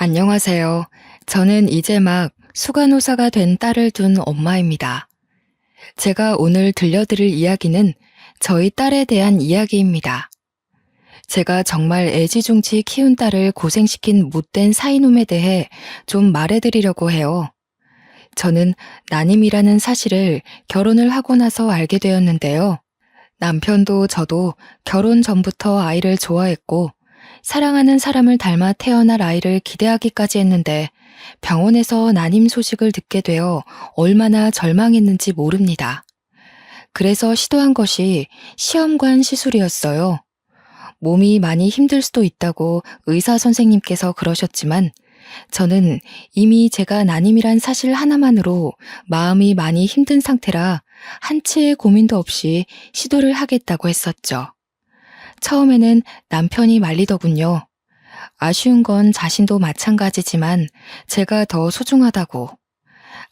안녕하세요. 저는 이제 막 수간호사가 된 딸을 둔 엄마입니다. 제가 오늘 들려드릴 이야기는 저희 딸에 대한 이야기입니다. 제가 정말 애지중지 키운 딸을 고생시킨 못된 사이놈에 대해 좀 말해드리려고 해요. 저는 난임이라는 사실을 결혼을 하고 나서 알게 되었는데요. 남편도 저도 결혼 전부터 아이를 좋아했고 사랑하는 사람을 닮아 태어날 아이를 기대하기까지 했는데 병원에서 난임 소식을 듣게 되어 얼마나 절망했는지 모릅니다. 그래서 시도한 것이 시험관 시술이었어요. 몸이 많이 힘들 수도 있다고 의사 선생님께서 그러셨지만 저는 이미 제가 난임이란 사실 하나만으로 마음이 많이 힘든 상태라 한치의 고민도 없이 시도를 하겠다고 했었죠. 처음에는 남편이 말리더군요. 아쉬운 건 자신도 마찬가지지만 제가 더 소중하다고.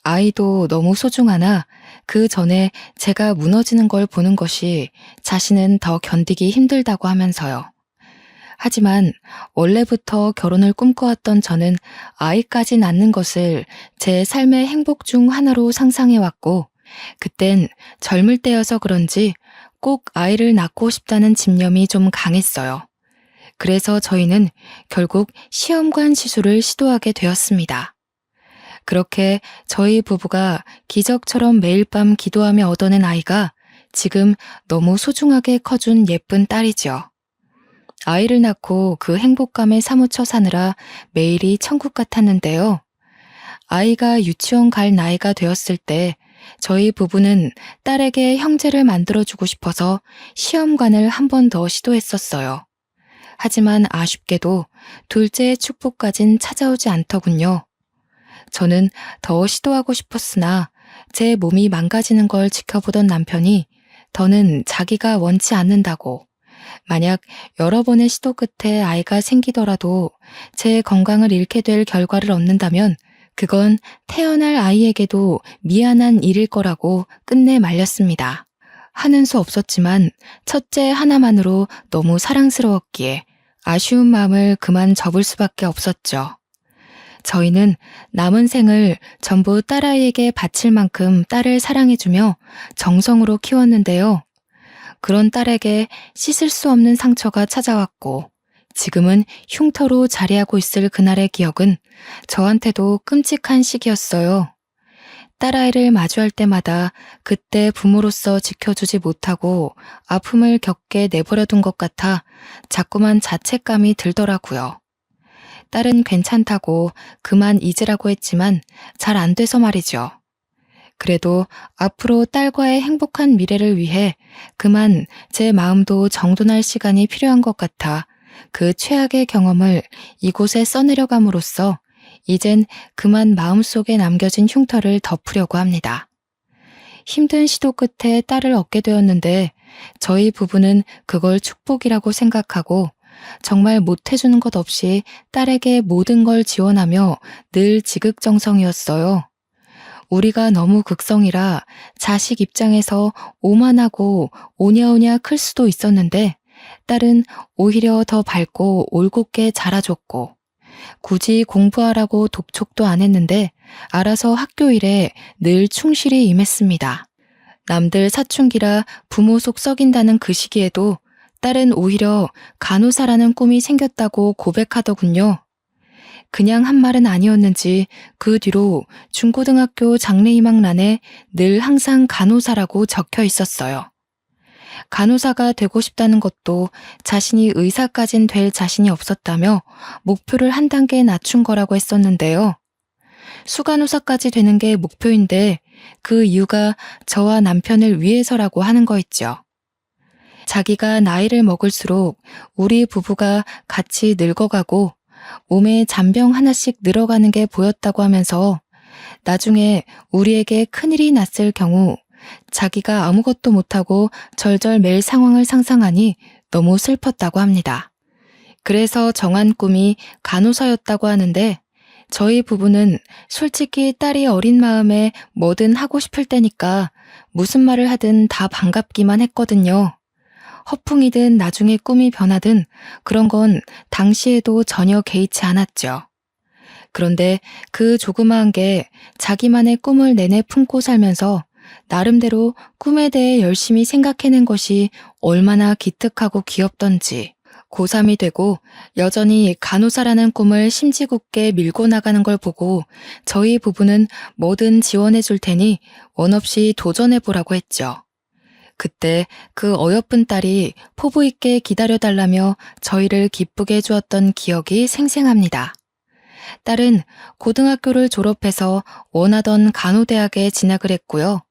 아이도 너무 소중하나 그 전에 제가 무너지는 걸 보는 것이 자신은 더 견디기 힘들다고 하면서요. 하지만 원래부터 결혼을 꿈꿔왔던 저는 아이까지 낳는 것을 제 삶의 행복 중 하나로 상상해왔고, 그땐 젊을 때여서 그런지 꼭 아이를 낳고 싶다는 집념이 좀 강했어요. 그래서 저희는 결국 시험관 시술을 시도하게 되었습니다. 그렇게 저희 부부가 기적처럼 매일 밤 기도하며 얻어낸 아이가 지금 너무 소중하게 커준 예쁜 딸이죠. 아이를 낳고 그 행복감에 사무쳐 사느라 매일이 천국 같았는데요. 아이가 유치원 갈 나이가 되었을 때 저희 부부는 딸에게 형제를 만들어주고 싶어서 시험관을 한 번 더 시도했었어요. 하지만 아쉽게도 둘째의 축복까진 찾아오지 않더군요. 저는 더 시도하고 싶었으나 제 몸이 망가지는 걸 지켜보던 남편이 더는 자기가 원치 않는다고, 만약 여러 번의 시도 끝에 아이가 생기더라도 제 건강을 잃게 될 결과를 얻는다면 그건 태어날 아이에게도 미안한 일일 거라고 끝내 말렸습니다. 하는 수 없었지만 첫째 하나만으로 너무 사랑스러웠기에 아쉬운 마음을 그만 접을 수밖에 없었죠. 저희는 남은 생을 전부 딸아이에게 바칠 만큼 딸을 사랑해주며 정성으로 키웠는데요. 그런 딸에게 씻을 수 없는 상처가 찾아왔고 지금은 흉터로 자리하고 있을 그날의 기억은 저한테도 끔찍한 시기였어요. 딸아이를 마주할 때마다 그때 부모로서 지켜주지 못하고 아픔을 겪게 내버려둔 것 같아 자꾸만 자책감이 들더라고요. 딸은 괜찮다고 그만 잊으라고 했지만 잘 안 돼서 말이죠. 그래도 앞으로 딸과의 행복한 미래를 위해 그만 제 마음도 정돈할 시간이 필요한 것 같아 그 최악의 경험을 이곳에 써내려감으로써 이젠 그만 마음속에 남겨진 흉터를 덮으려고 합니다. 힘든 시도 끝에 딸을 얻게 되었는데 저희 부부는 그걸 축복이라고 생각하고 정말 못해주는 것 없이 딸에게 모든 걸 지원하며 늘 지극정성이었어요. 우리가 너무 극성이라 자식 입장에서 오만하고 오냐오냐 클 수도 있었는데 딸은 오히려 더 밝고 올곧게 자라줬고 굳이 공부하라고 독촉도 안 했는데 알아서 학교 일에 늘 충실히 임했습니다. 남들 사춘기라 부모 속 썩인다는 그 시기에도 딸은 오히려 간호사라는 꿈이 생겼다고 고백하더군요. 그냥 한 말은 아니었는지 그 뒤로 중고등학교 장래희망란에 늘 항상 간호사라고 적혀 있었어요. 간호사가 되고 싶다는 것도 자신이 의사까진 될 자신이 없었다며 목표를 한 단계 낮춘 거라고 했었는데요. 수간호사까지 되는 게 목표인데 그 이유가 저와 남편을 위해서라고 하는 거 있죠. 자기가 나이를 먹을수록 우리 부부가 같이 늙어가고 몸에 잔병 하나씩 늘어가는 게 보였다고 하면서 나중에 우리에게 큰일이 났을 경우 자기가 아무것도 못하고 절절 맬 상황을 상상하니 너무 슬펐다고 합니다. 그래서 정한 꿈이 간호사였다고 하는데 저희 부부는 솔직히 딸이 어린 마음에 뭐든 하고 싶을 때니까 무슨 말을 하든 다 반갑기만 했거든요. 허풍이든 나중에 꿈이 변하든 그런 건 당시에도 전혀 개의치 않았죠. 그런데 그 조그마한 게 자기만의 꿈을 내내 품고 살면서 나름대로 꿈에 대해 열심히 생각해낸 것이 얼마나 기특하고 귀엽던지. 고3이 되고 여전히 간호사라는 꿈을 심지궂게 밀고 나가는 걸 보고 저희 부부는 뭐든 지원해 줄 테니 원 없이 도전해 보라고 했죠. 그때 그 어여쁜 딸이 포부 있게 기다려달라며 저희를 기쁘게 해주었던 기억이 생생합니다. 딸은 고등학교를 졸업해서 원하던 간호대학에 진학을 했고요.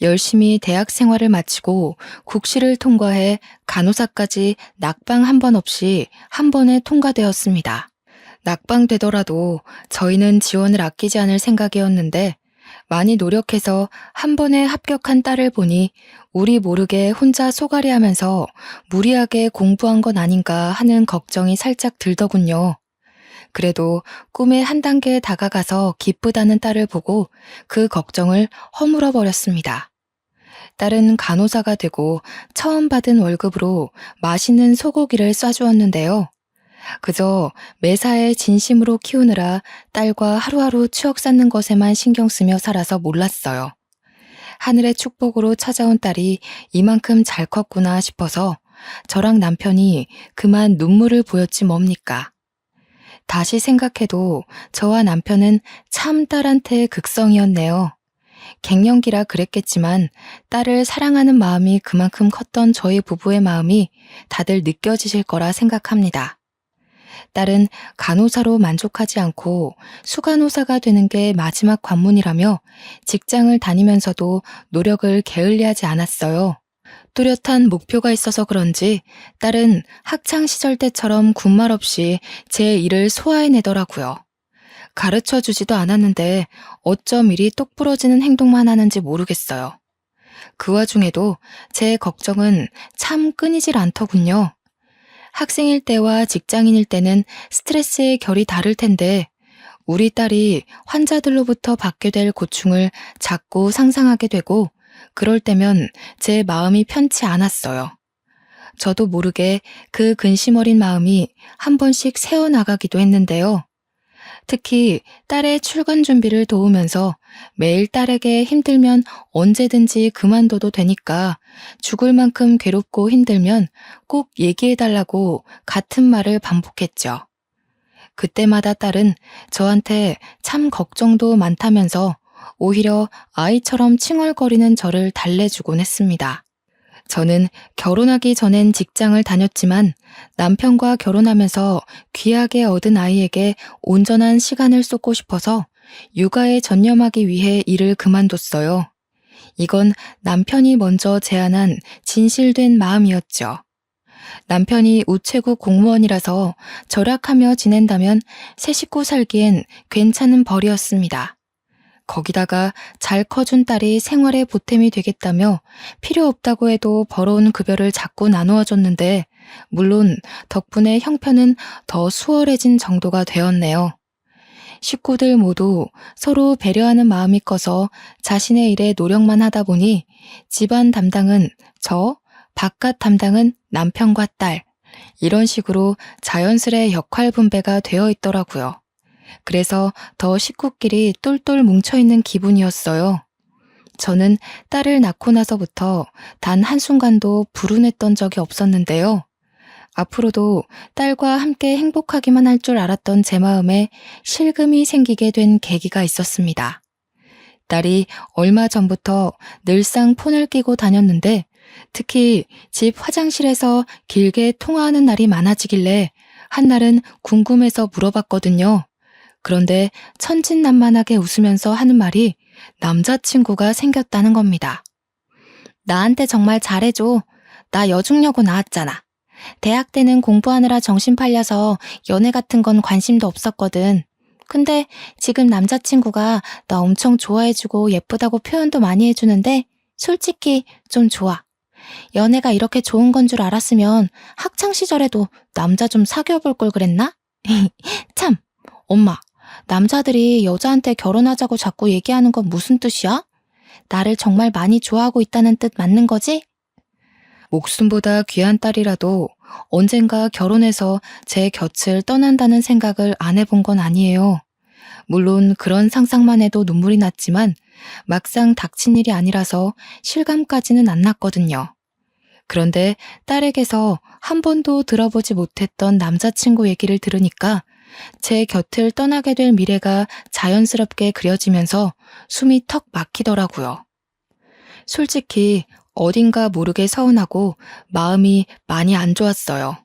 열심히 대학 생활을 마치고 국시를 통과해 간호사까지 낙방 한 번 없이 한 번에 통과되었습니다. 낙방되더라도 저희는 지원을 아끼지 않을 생각이었는데 많이 노력해서 한 번에 합격한 딸을 보니 우리 모르게 혼자 소갈이하면서 무리하게 공부한 건 아닌가 하는 걱정이 살짝 들더군요. 그래도 꿈에 한 단계 다가가서 기쁘다는 딸을 보고 그 걱정을 허물어 버렸습니다. 딸은 간호사가 되고 처음 받은 월급으로 맛있는 소고기를 싸주었는데요. 그저 매사에 진심으로 키우느라 딸과 하루하루 추억 쌓는 것에만 신경 쓰며 살아서 몰랐어요. 하늘의 축복으로 찾아온 딸이 이만큼 잘 컸구나 싶어서 저랑 남편이 그만 눈물을 보였지 뭡니까. 다시 생각해도 저와 남편은 참 딸한테 극성이었네요. 갱년기라 그랬겠지만 딸을 사랑하는 마음이 그만큼 컸던 저희 부부의 마음이 다들 느껴지실 거라 생각합니다. 딸은 간호사로 만족하지 않고 수간호사가 되는 게 마지막 관문이라며 직장을 다니면서도 노력을 게을리하지 않았어요. 뚜렷한 목표가 있어서 그런지 딸은 학창 시절 때처럼 군말 없이 제 일을 소화해내더라고요. 가르쳐 주지도 않았는데 어쩜 이리 똑부러지는 행동만 하는지 모르겠어요. 그 와중에도 제 걱정은 참 끊이질 않더군요. 학생일 때와 직장인일 때는 스트레스의 결이 다를 텐데 우리 딸이 환자들로부터 받게 될 고충을 자꾸 상상하게 되고 그럴 때면 제 마음이 편치 않았어요. 저도 모르게 그 근심 어린 마음이 한 번씩 새어나가기도 했는데요. 특히 딸의 출근 준비를 도우면서 매일 딸에게 힘들면 언제든지 그만둬도 되니까 죽을 만큼 괴롭고 힘들면 꼭 얘기해달라고 같은 말을 반복했죠. 그때마다 딸은 저한테 참 걱정도 많다면서 오히려 아이처럼 칭얼거리는 저를 달래주곤 했습니다. 저는 결혼하기 전엔 직장을 다녔지만 남편과 결혼하면서 귀하게 얻은 아이에게 온전한 시간을 쏟고 싶어서 육아에 전념하기 위해 일을 그만뒀어요. 이건 남편이 먼저 제안한 진실된 마음이었죠. 남편이 우체국 공무원이라서 절약하며 지낸다면 새 식구 살기엔 괜찮은 벌이었습니다. 거기다가 잘 커준 딸이 생활에 보탬이 되겠다며 필요 없다고 해도 벌어온 급여를 자꾸 나누어 줬는데 물론 덕분에 형편은 더 수월해진 정도가 되었네요. 식구들 모두 서로 배려하는 마음이 커서 자신의 일에 노력만 하다 보니 집안 담당은 저, 바깥 담당은 남편과 딸, 이런 식으로 자연스레 역할 분배가 되어 있더라고요. 그래서 더 식구끼리 똘똘 뭉쳐있는 기분이었어요. 저는 딸을 낳고 나서부터 단 한순간도 불운했던 적이 없었는데요. 앞으로도 딸과 함께 행복하기만 할 줄 알았던 제 마음에 실금이 생기게 된 계기가 있었습니다. 딸이 얼마 전부터 늘상 폰을 끼고 다녔는데 특히 집 화장실에서 길게 통화하는 날이 많아지길래 한날은 궁금해서 물어봤거든요. 그런데 천진난만하게 웃으면서 하는 말이 남자친구가 생겼다는 겁니다. 나한테 정말 잘해줘. 나 여중여고 나왔잖아. 대학 때는 공부하느라 정신 팔려서 연애 같은 건 관심도 없었거든. 근데 지금 남자친구가 나 엄청 좋아해주고 예쁘다고 표현도 많이 해주는데 솔직히 좀 좋아. 연애가 이렇게 좋은 건 줄 알았으면 학창 시절에도 남자 좀 사귀어 볼 걸 그랬나? 참, 엄마. 남자들이 여자한테 결혼하자고 자꾸 얘기하는 건 무슨 뜻이야? 나를 정말 많이 좋아하고 있다는 뜻 맞는 거지? 목숨보다 귀한 딸이라도 언젠가 결혼해서 제 곁을 떠난다는 생각을 안 해본 건 아니에요. 물론 그런 상상만 해도 눈물이 났지만 막상 닥친 일이 아니라서 실감까지는 안 났거든요. 그런데 딸에게서 한 번도 들어보지 못했던 남자친구 얘기를 들으니까 제 곁을 떠나게 될 미래가 자연스럽게 그려지면서 숨이 턱 막히더라고요. 솔직히 어딘가 모르게 서운하고 마음이 많이 안 좋았어요.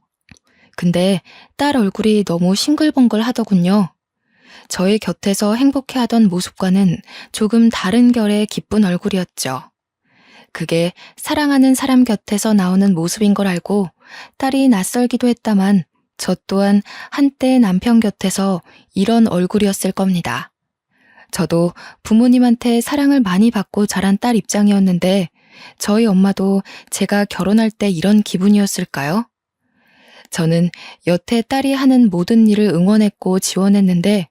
근데 딸 얼굴이 너무 싱글벙글 하더군요. 저의 곁에서 행복해하던 모습과는 조금 다른 결의 기쁜 얼굴이었죠. 그게 사랑하는 사람 곁에서 나오는 모습인 걸 알고 딸이 낯설기도 했다만 저 또한 한때 남편 곁에서 이런 얼굴이었을 겁니다. 저도 부모님한테 사랑을 많이 받고 자란 딸 입장이었는데 저희 엄마도 제가 결혼할 때 이런 기분이었을까요? 저는 여태 딸이 하는 모든 일을 응원했고 지원했는데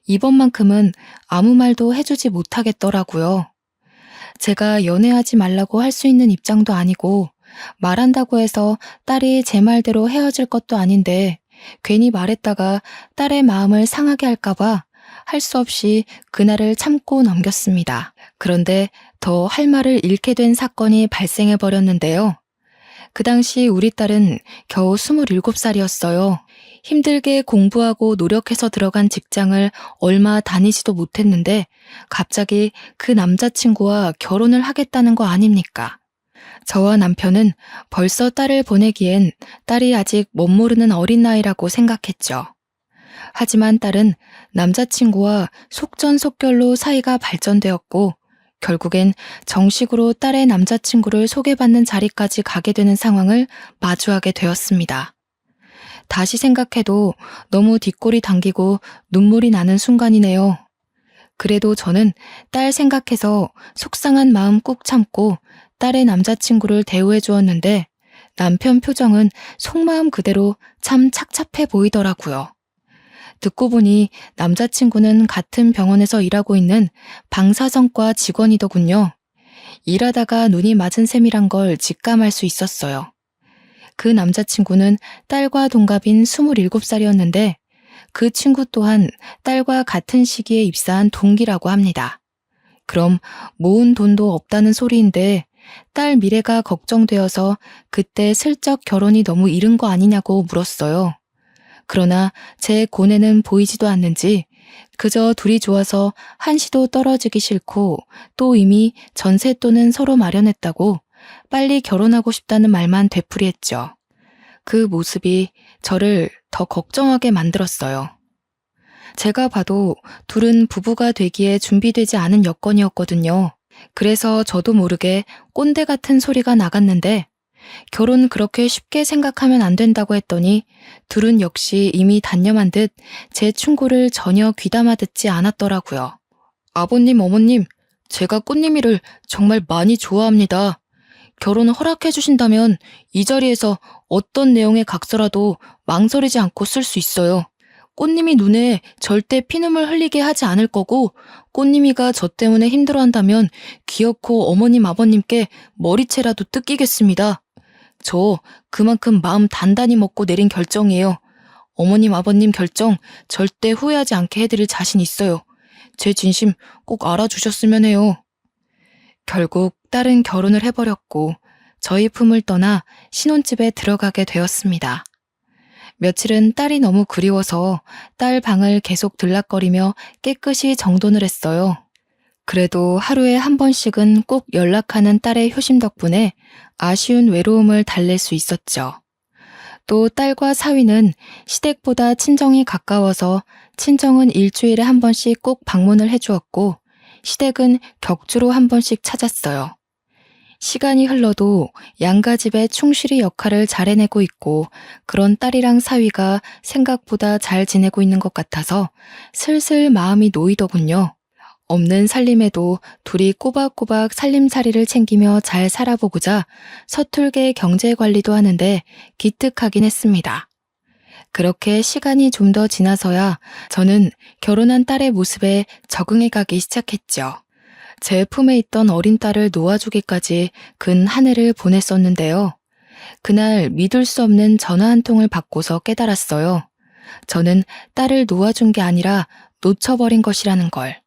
이번만큼은 아무 말도 해주지 못하겠더라고요. 제가 연애하지 말라고 할 수 있는 입장도 아니고 말한다고 해서 딸이 제 말대로 헤어질 것도 아닌데 괜히 말했다가 딸의 마음을 상하게 할까봐 할 수 없이 그날을 참고 넘겼습니다. 그런데 더 할 말을 잃게 된 사건이 발생해 버렸는데요. 그 당시 우리 딸은 겨우 27살이었어요. 힘들게 공부하고 노력해서 들어간 직장을 얼마 다니지도 못했는데 갑자기 그 남자친구와 결혼을 하겠다는 거 아닙니까? 저와 남편은 벌써 딸을 보내기엔 딸이 아직 멋모르는 어린 나이라고 생각했죠. 하지만 딸은 남자친구와 속전속결로 사이가 발전되었고 결국엔 정식으로 딸의 남자친구를 소개받는 자리까지 가게 되는 상황을 마주하게 되었습니다. 다시 생각해도 너무 뒷골이 당기고 눈물이 나는 순간이네요. 그래도 저는 딸 생각해서 속상한 마음 꾹 참고 딸의 남자친구를 대우해 주었는데 남편 표정은 속마음 그대로 참 착잡해 보이더라고요. 듣고 보니 남자친구는 같은 병원에서 일하고 있는 방사선과 직원이더군요. 일하다가 눈이 맞은 셈이란 걸 직감할 수 있었어요. 그 남자친구는 딸과 동갑인 27살이었는데 그 친구 또한 딸과 같은 시기에 입사한 동기라고 합니다. 그럼 모은 돈도 없다는 소리인데 딸 미래가 걱정되어서 그때 슬쩍 결혼이 너무 이른 거 아니냐고 물었어요. 그러나 제 고뇌는 보이지도 않는지 그저 둘이 좋아서 한시도 떨어지기 싫고 또 이미 전셋돈은 서로 마련했다고 빨리 결혼하고 싶다는 말만 되풀이했죠. 그 모습이 저를 더 걱정하게 만들었어요. 제가 봐도 둘은 부부가 되기에 준비되지 않은 여건이었거든요. 그래서 저도 모르게 꼰대 같은 소리가 나갔는데 결혼 그렇게 쉽게 생각하면 안 된다고 했더니 둘은 역시 이미 단념한 듯 제 충고를 전혀 귀담아 듣지 않았더라고요. 아버님, 어머님, 제가 꽃님이를 정말 많이 좋아합니다. 결혼을 허락해 주신다면 이 자리에서 어떤 내용의 각서라도 망설이지 않고 쓸 수 있어요. 꽃님이 눈에 절대 피눈물 흘리게 하지 않을 거고 꽃님이가 저 때문에 힘들어한다면 기어코 어머님, 아버님께 머리채라도 뜯기겠습니다. 저 그만큼 마음 단단히 먹고 내린 결정이에요. 어머님, 아버님 결정 절대 후회하지 않게 해드릴 자신 있어요. 제 진심 꼭 알아주셨으면 해요. 결국 딸은 결혼을 해버렸고 저희 품을 떠나 신혼집에 들어가게 되었습니다. 며칠은 딸이 너무 그리워서 딸 방을 계속 들락거리며 깨끗이 정돈을 했어요. 그래도 하루에 한 번씩은 꼭 연락하는 딸의 효심 덕분에 아쉬운 외로움을 달랠 수 있었죠. 또 딸과 사위는 시댁보다 친정이 가까워서 친정은 일주일에 한 번씩 꼭 방문을 해주었고 시댁은 격주로 한 번씩 찾았어요. 시간이 흘러도 양가 집에 충실히 역할을 잘 해내고 있고 그런 딸이랑 사위가 생각보다 잘 지내고 있는 것 같아서 슬슬 마음이 놓이더군요. 없는 살림에도 둘이 꼬박꼬박 살림살이를 챙기며 잘 살아보고자 서툴게 경제관리도 하는데 기특하긴 했습니다. 그렇게 시간이 좀 더 지나서야 저는 결혼한 딸의 모습에 적응해가기 시작했죠. 제 품에 있던 어린 딸을 놓아주기까지 근 한 해를 보냈었는데요. 그날 믿을 수 없는 전화 한 통을 받고서 깨달았어요. 저는 딸을 놓아준 게 아니라 놓쳐버린 것이라는 걸.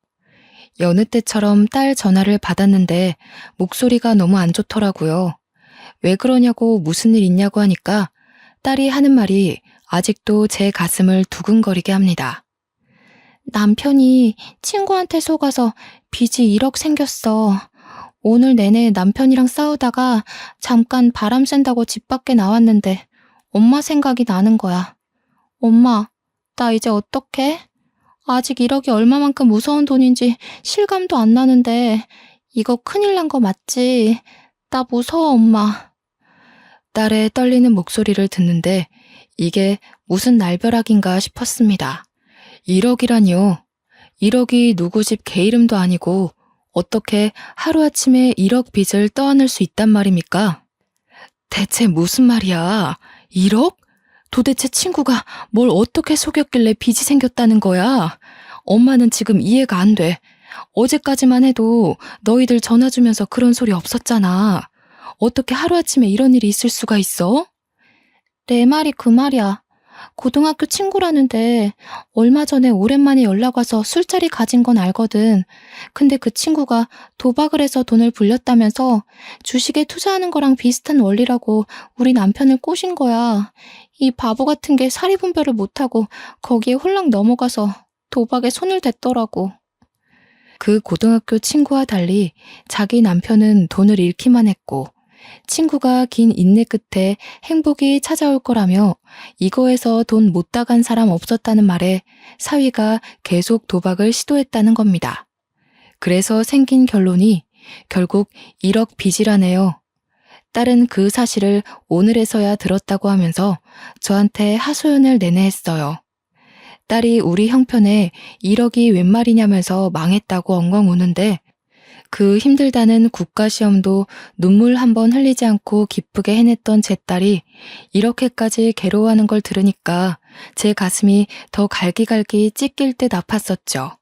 여느 때처럼 딸 전화를 받았는데 목소리가 너무 안 좋더라고요. 왜 그러냐고 무슨 일 있냐고 하니까 딸이 하는 말이 아직도 제 가슴을 두근거리게 합니다. 남편이 친구한테 속아서 빚이 1억 생겼어. 오늘 내내 남편이랑 싸우다가 잠깐 바람 쐰다고 집 밖에 나왔는데 엄마 생각이 나는 거야. 엄마, 나 이제 어떡해? 아직 1억이 얼마만큼 무서운 돈인지 실감도 안 나는데 이거 큰일 난 거 맞지? 나 무서워, 엄마. 딸의 떨리는 목소리를 듣는데 이게 무슨 날벼락인가 싶었습니다. 1억이라뇨. 1억이 누구 집 개 이름도 아니고 어떻게 하루아침에 1억 빚을 떠안을 수 있단 말입니까? 대체 무슨 말이야? 1억? 도대체 친구가 뭘 어떻게 속였길래 빚이 생겼다는 거야? 엄마는 지금 이해가 안 돼. 어제까지만 해도 너희들 전화 주면서 그런 소리 없었잖아. 어떻게 하루아침에 이런 일이 있을 수가 있어? 내 말이 그 말이야. 고등학교 친구라는데 얼마 전에 오랜만에 연락 와서 술자리 가진 건 알거든. 근데 그 친구가 도박을 해서 돈을 불렸다면서 주식에 투자하는 거랑 비슷한 원리라고 우리 남편을 꼬신 거야. 이 바보 같은 게 사리분별을 못하고 거기에 홀랑 넘어가서 도박에 손을 댔더라고. 그 고등학교 친구와 달리 자기 남편은 돈을 잃기만 했고 친구가 긴 인내 끝에 행복이 찾아올 거라며 이거에서 돈 못 따간 사람 없었다는 말에 사위가 계속 도박을 시도했다는 겁니다. 그래서 생긴 결론이 결국 1억 빚이라네요. 딸은 그 사실을 오늘에서야 들었다고 하면서 저한테 하소연을 내내 했어요. 딸이 우리 형편에 1억이 웬 말이냐면서 망했다고 엉엉 우는데 그 힘들다는 국가시험도 눈물 한 번 흘리지 않고 기쁘게 해냈던 제 딸이 이렇게까지 괴로워하는 걸 들으니까 제 가슴이 더 갈기갈기 찢길 듯 아팠었죠.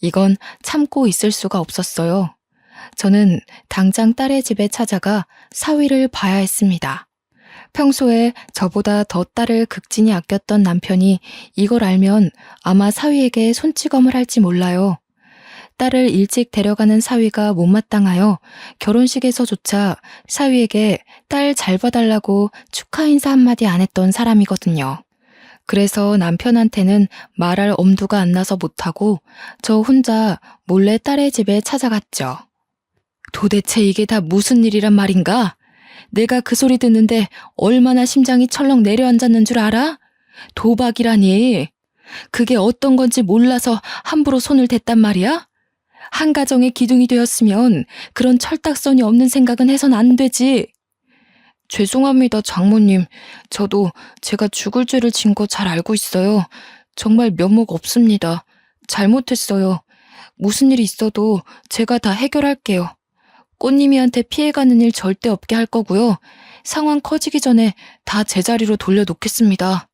이건 참고 있을 수가 없었어요. 저는 당장 딸의 집에 찾아가 사위를 봐야 했습니다. 평소에 저보다 더 딸을 극진히 아꼈던 남편이 이걸 알면 아마 사위에게 손찌검을 할지 몰라요. 딸을 일찍 데려가는 사위가 못마땅하여 결혼식에서조차 사위에게 딸 잘 봐달라고 축하 인사 한마디 안 했던 사람이거든요. 그래서 남편한테는 말할 엄두가 안 나서 못하고 저 혼자 몰래 딸의 집에 찾아갔죠. 도대체 이게 다 무슨 일이란 말인가? 내가 그 소리 듣는데 얼마나 심장이 철렁 내려앉았는 줄 알아? 도박이라니. 그게 어떤 건지 몰라서 함부로 손을 댔단 말이야? 한 가정의 기둥이 되었으면 그런 철딱서니 없는 생각은 해선 안 되지. 죄송합니다, 장모님. 저도 제가 죽을 죄를 진 거 잘 알고 있어요. 정말 면목 없습니다. 잘못했어요. 무슨 일이 있어도 제가 다 해결할게요. 꽃님이한테 피해가는 일 절대 없게 할 거고요. 상황 커지기 전에 다 제자리로 돌려놓겠습니다.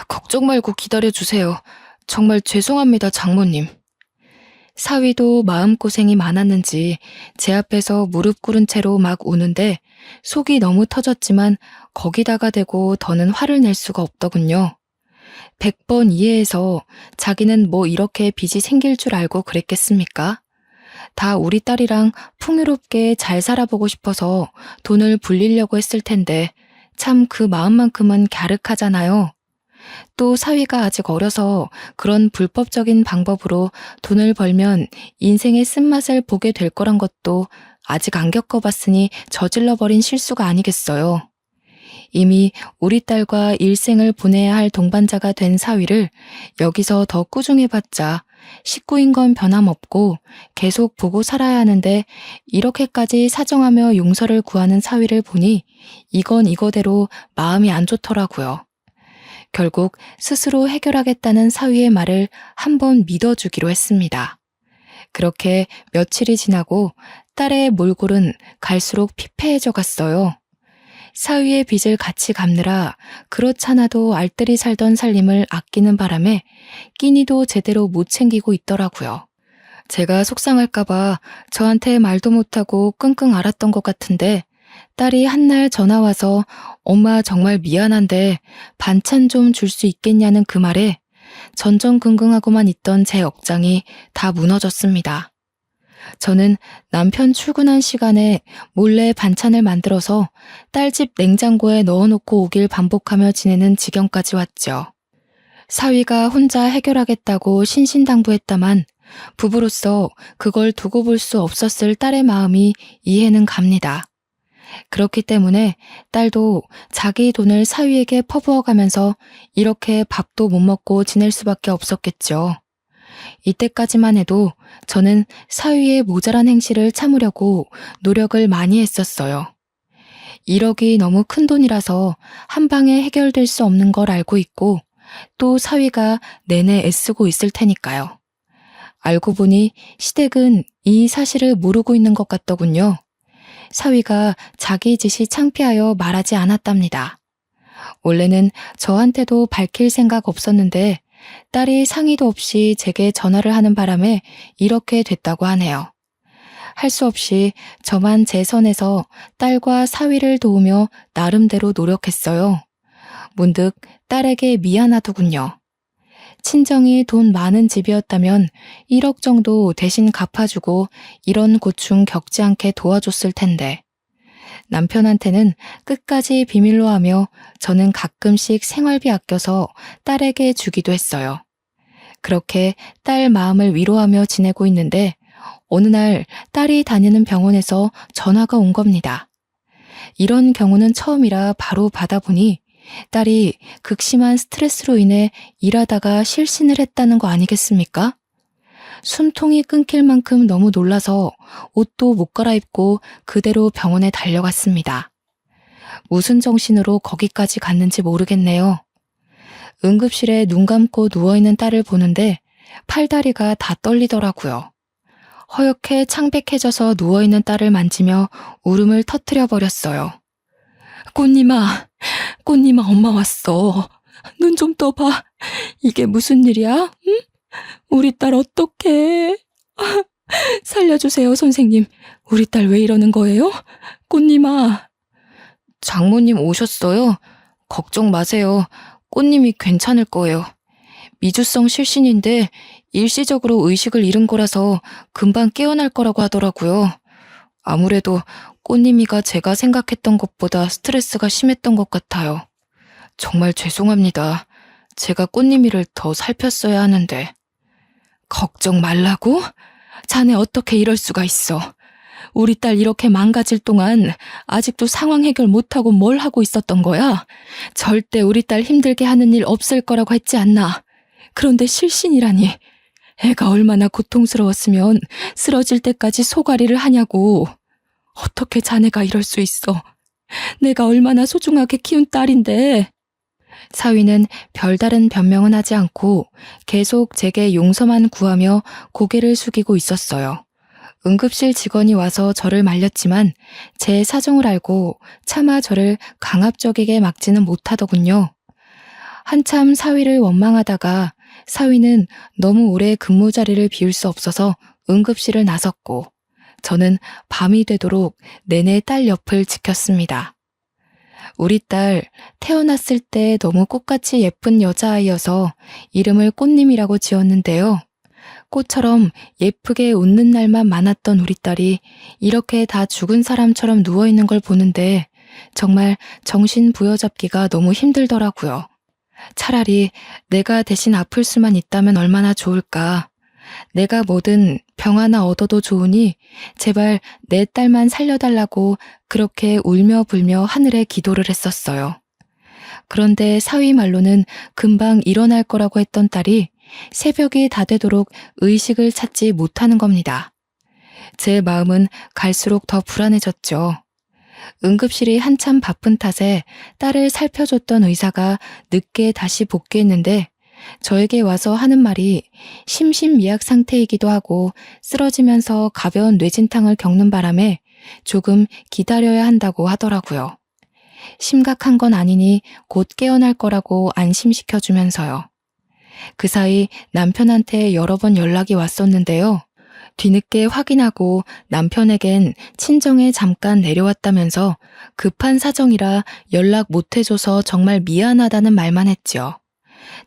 걱정 말고 기다려주세요. 정말 죄송합니다, 장모님. 사위도 마음고생이 많았는지 제 앞에서 무릎 꿇은 채로 막 우는데 속이 너무 터졌지만 거기다가 대고 더는 화를 낼 수가 없더군요. 100번 이해해서 자기는 뭐 이렇게 빚이 생길 줄 알고 그랬겠습니까? 다 우리 딸이랑 풍요롭게 잘 살아보고 싶어서 돈을 불리려고 했을 텐데 참 그 마음만큼은 갸륵하잖아요. 또 사위가 아직 어려서 그런 불법적인 방법으로 돈을 벌면 인생의 쓴맛을 보게 될 거란 것도 아직 안 겪어봤으니 저질러버린 실수가 아니겠어요. 이미 우리 딸과 일생을 보내야 할 동반자가 된 사위를 여기서 더 꾸중해봤자 식구인 건 변함없고 계속 보고 살아야 하는데 이렇게까지 사정하며 용서를 구하는 사위를 보니 이건 이거대로 마음이 안 좋더라고요. 결국 스스로 해결하겠다는 사위의 말을 한번 믿어주기로 했습니다. 그렇게 며칠이 지나고 딸의 몰골은 갈수록 피폐해져 갔어요. 사위의 빚을 같이 갚느라 그렇잖아도 알뜰히 살던 살림을 아끼는 바람에 끼니도 제대로 못 챙기고 있더라고요. 제가 속상할까봐 저한테 말도 못하고 끙끙 앓았던 것 같은데 딸이 한날 전화와서 엄마 정말 미안한데 반찬 좀 줄 수 있겠냐는 그 말에 전전긍긍하고만 있던 제 억장이 다 무너졌습니다. 저는 남편 출근한 시간에 몰래 반찬을 만들어서 딸집 냉장고에 넣어놓고 오길 반복하며 지내는 지경까지 왔죠. 사위가 혼자 해결하겠다고 신신당부했다만 부부로서 그걸 두고 볼 수 없었을 딸의 마음이 이해는 갑니다. 그렇기 때문에 딸도 자기 돈을 사위에게 퍼부어가면서 이렇게 밥도 못 먹고 지낼 수밖에 없었겠죠. 이때까지만 해도 저는 사위의 모자란 행실을 참으려고 노력을 많이 했었어요. 1억이 너무 큰 돈이라서 한 방에 해결될 수 없는 걸 알고 있고 또 사위가 내내 애쓰고 있을 테니까요. 알고 보니 시댁은 이 사실을 모르고 있는 것 같더군요. 사위가 자기 짓이 창피하여 말하지 않았답니다. 원래는 저한테도 밝힐 생각 없었는데 딸이 상의도 없이 제게 전화를 하는 바람에 이렇게 됐다고 하네요. 할 수 없이 저만 제 선에서 딸과 사위를 도우며 나름대로 노력했어요. 문득 딸에게 미안하더군요. 친정이 돈 많은 집이었다면 1억 정도 대신 갚아주고 이런 고충 겪지 않게 도와줬을 텐데 남편한테는 끝까지 비밀로 하며 저는 가끔씩 생활비 아껴서 딸에게 주기도 했어요. 그렇게 딸 마음을 위로하며 지내고 있는데 어느 날 딸이 다니는 병원에서 전화가 온 겁니다. 이런 경우는 처음이라 바로 받아보니 딸이 극심한 스트레스로 인해 일하다가 실신을 했다는 거 아니겠습니까? 숨통이 끊길 만큼 너무 놀라서 옷도 못 갈아입고 그대로 병원에 달려갔습니다. 무슨 정신으로 거기까지 갔는지 모르겠네요. 응급실에 눈 감고 누워있는 딸을 보는데 팔다리가 다 떨리더라고요. 허옇게 창백해져서 누워있는 딸을 만지며 울음을 터뜨려 버렸어요. 꽃님아, 꽃님아 엄마 왔어. 눈 좀 떠봐. 이게 무슨 일이야? 응? 우리 딸 어떡해? 살려주세요, 선생님. 우리 딸 왜 이러는 거예요? 꽃님아. 장모님 오셨어요? 걱정 마세요. 꽃님이 괜찮을 거예요. 미주성 실신인데 일시적으로 의식을 잃은 거라서 금방 깨어날 거라고 하더라고요. 아무래도 꽃님이가 제가 생각했던 것보다 스트레스가 심했던 것 같아요. 정말 죄송합니다. 제가 꽃님이를 더 살폈어야 하는데. 걱정 말라고? 자네 어떻게 이럴 수가 있어. 우리 딸 이렇게 망가질 동안 아직도 상황 해결 못하고 뭘 하고 있었던 거야? 절대 우리 딸 힘들게 하는 일 없을 거라고 했지 않나. 그런데 실신이라니. 애가 얼마나 고통스러웠으면 쓰러질 때까지 소가리를 하냐고. 어떻게 자네가 이럴 수 있어. 내가 얼마나 소중하게 키운 딸인데. 사위는 별다른 변명은 하지 않고 계속 제게 용서만 구하며 고개를 숙이고 있었어요. 응급실 직원이 와서 저를 말렸지만 제 사정을 알고 차마 저를 강압적이게 막지는 못하더군요. 한참 사위를 원망하다가 사위는 너무 오래 근무 자리를 비울 수 없어서 응급실을 나섰고 저는 밤이 되도록 내내 딸 옆을 지켰습니다. 우리 딸 태어났을 때 너무 꽃같이 예쁜 여자아이여서 이름을 꽃님이라고 지었는데요. 꽃처럼 예쁘게 웃는 날만 많았던 우리 딸이 이렇게 다 죽은 사람처럼 누워있는 걸 보는데 정말 정신 부여잡기가 너무 힘들더라고요. 차라리 내가 대신 아플 수만 있다면 얼마나 좋을까. 내가 뭐든 병 하나 얻어도 좋으니 제발 내 딸만 살려달라고 그렇게 울며 불며 하늘에 기도를 했었어요. 그런데 사위 말로는 금방 일어날 거라고 했던 딸이 새벽이 다 되도록 의식을 찾지 못하는 겁니다. 제 마음은 갈수록 더 불안해졌죠. 응급실이 한참 바쁜 탓에 딸을 살펴줬던 의사가 늦게 다시 복귀했는데 저에게 와서 하는 말이 심신미약 상태이기도 하고 쓰러지면서 가벼운 뇌진탕을 겪는 바람에 조금 기다려야 한다고 하더라고요. 심각한 건 아니니 곧 깨어날 거라고 안심시켜주면서요. 그 사이 남편한테 여러 번 연락이 왔었는데요. 뒤늦게 확인하고 남편에겐 친정에 잠깐 내려왔다면서 급한 사정이라 연락 못 해줘서 정말 미안하다는 말만 했죠.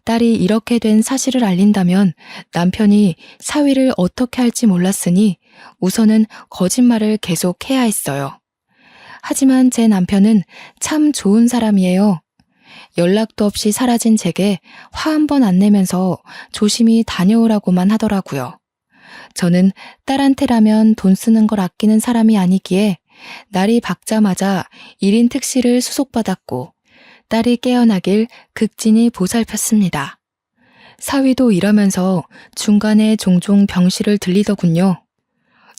딸이 이렇게 된 사실을 알린다면 남편이 사위를 어떻게 할지 몰랐으니 우선은 거짓말을 계속해야 했어요. 하지만 제 남편은 참 좋은 사람이에요. 연락도 없이 사라진 제게 화 한 번 안 내면서 조심히 다녀오라고만 하더라고요. 저는 딸한테라면 돈 쓰는 걸 아끼는 사람이 아니기에 날이 밝자마자 1인 특시를 수속받았고 딸이 깨어나길 극진히 보살폈습니다. 사위도 일하면서 중간에 종종 병실을 들리더군요.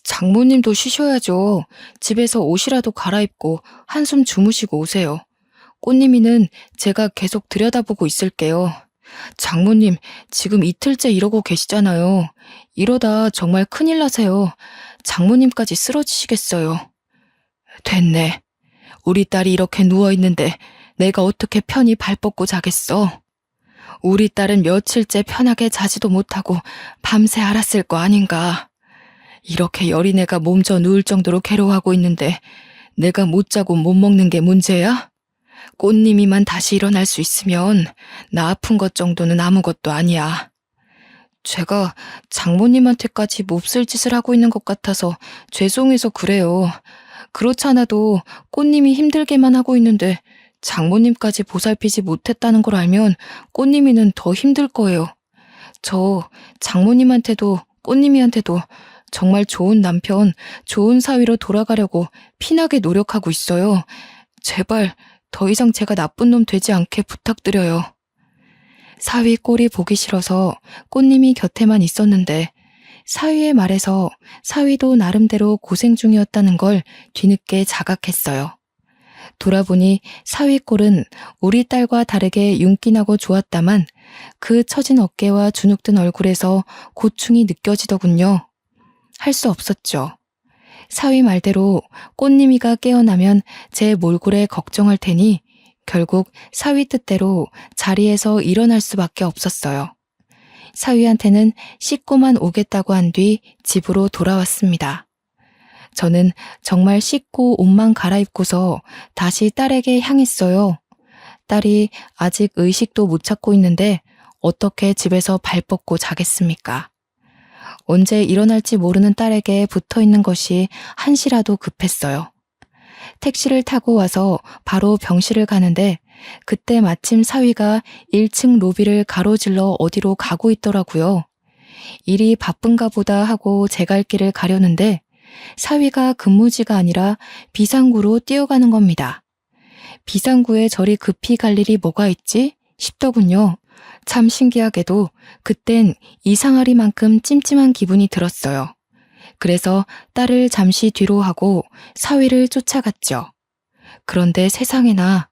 장모님도 쉬셔야죠. 집에서 옷이라도 갈아입고 한숨 주무시고 오세요. 꽃님이는 제가 계속 들여다보고 있을게요. 장모님, 지금 이틀째 이러고 계시잖아요. 이러다 정말 큰일 나세요. 장모님까지 쓰러지시겠어요. 됐네. 우리 딸이 이렇게 누워있는데 내가 어떻게 편히 발 뻗고 자겠어. 우리 딸은 며칠째 편하게 자지도 못하고 밤새 앓았을 거 아닌가. 이렇게 여린애가 몸져 누울 정도로 괴로워하고 있는데 내가 못 자고 못 먹는 게 문제야? 꽃님이만 다시 일어날 수 있으면 나 아픈 것 정도는 아무것도 아니야. 제가 장모님한테까지 몹쓸 짓을 하고 있는 것 같아서 죄송해서 그래요. 그렇지 않아도 꽃님이 힘들게만 하고 있는데 장모님까지 보살피지 못했다는 걸 알면 꽃님이는 더 힘들 거예요. 저 장모님한테도 꽃님이한테도 정말 좋은 남편, 좋은 사위로 돌아가려고 피나게 노력하고 있어요. 제발 더 이상 제가 나쁜 놈 되지 않게 부탁드려요. 사위 꼴이 보기 싫어서 꽃님이 곁에만 있었는데 사위의 말에서 사위도 나름대로 고생 중이었다는 걸 뒤늦게 자각했어요. 돌아보니 사위 꼴은 우리 딸과 다르게 윤기나고 좋았다만 그 처진 어깨와 주눅든 얼굴에서 고충이 느껴지더군요. 할 수 없었죠. 사위 말대로 꽃님이가 깨어나면 제 몰골에 걱정할 테니 결국 사위 뜻대로 자리에서 일어날 수밖에 없었어요. 사위한테는 씻고만 오겠다고 한 뒤 집으로 돌아왔습니다. 저는 정말 씻고 옷만 갈아입고서 다시 딸에게 향했어요. 딸이 아직 의식도 못 찾고 있는데 어떻게 집에서 발 뻗고 자겠습니까? 언제 일어날지 모르는 딸에게 붙어있는 것이 한시라도 급했어요. 택시를 타고 와서 바로 병실을 가는데 그때 마침 사위가 1층 로비를 가로질러 어디로 가고 있더라고요. 일이 바쁜가 보다 하고 제 갈 길을 가려는데 사위가 근무지가 아니라 비상구로 뛰어가는 겁니다. 비상구에 저리 급히 갈 일이 뭐가 있지 싶더군요. 참 신기하게도 그땐 이상하리만큼 찜찜한 기분이 들었어요. 그래서 딸을 잠시 뒤로 하고 사위를 쫓아갔죠. 그런데 세상에나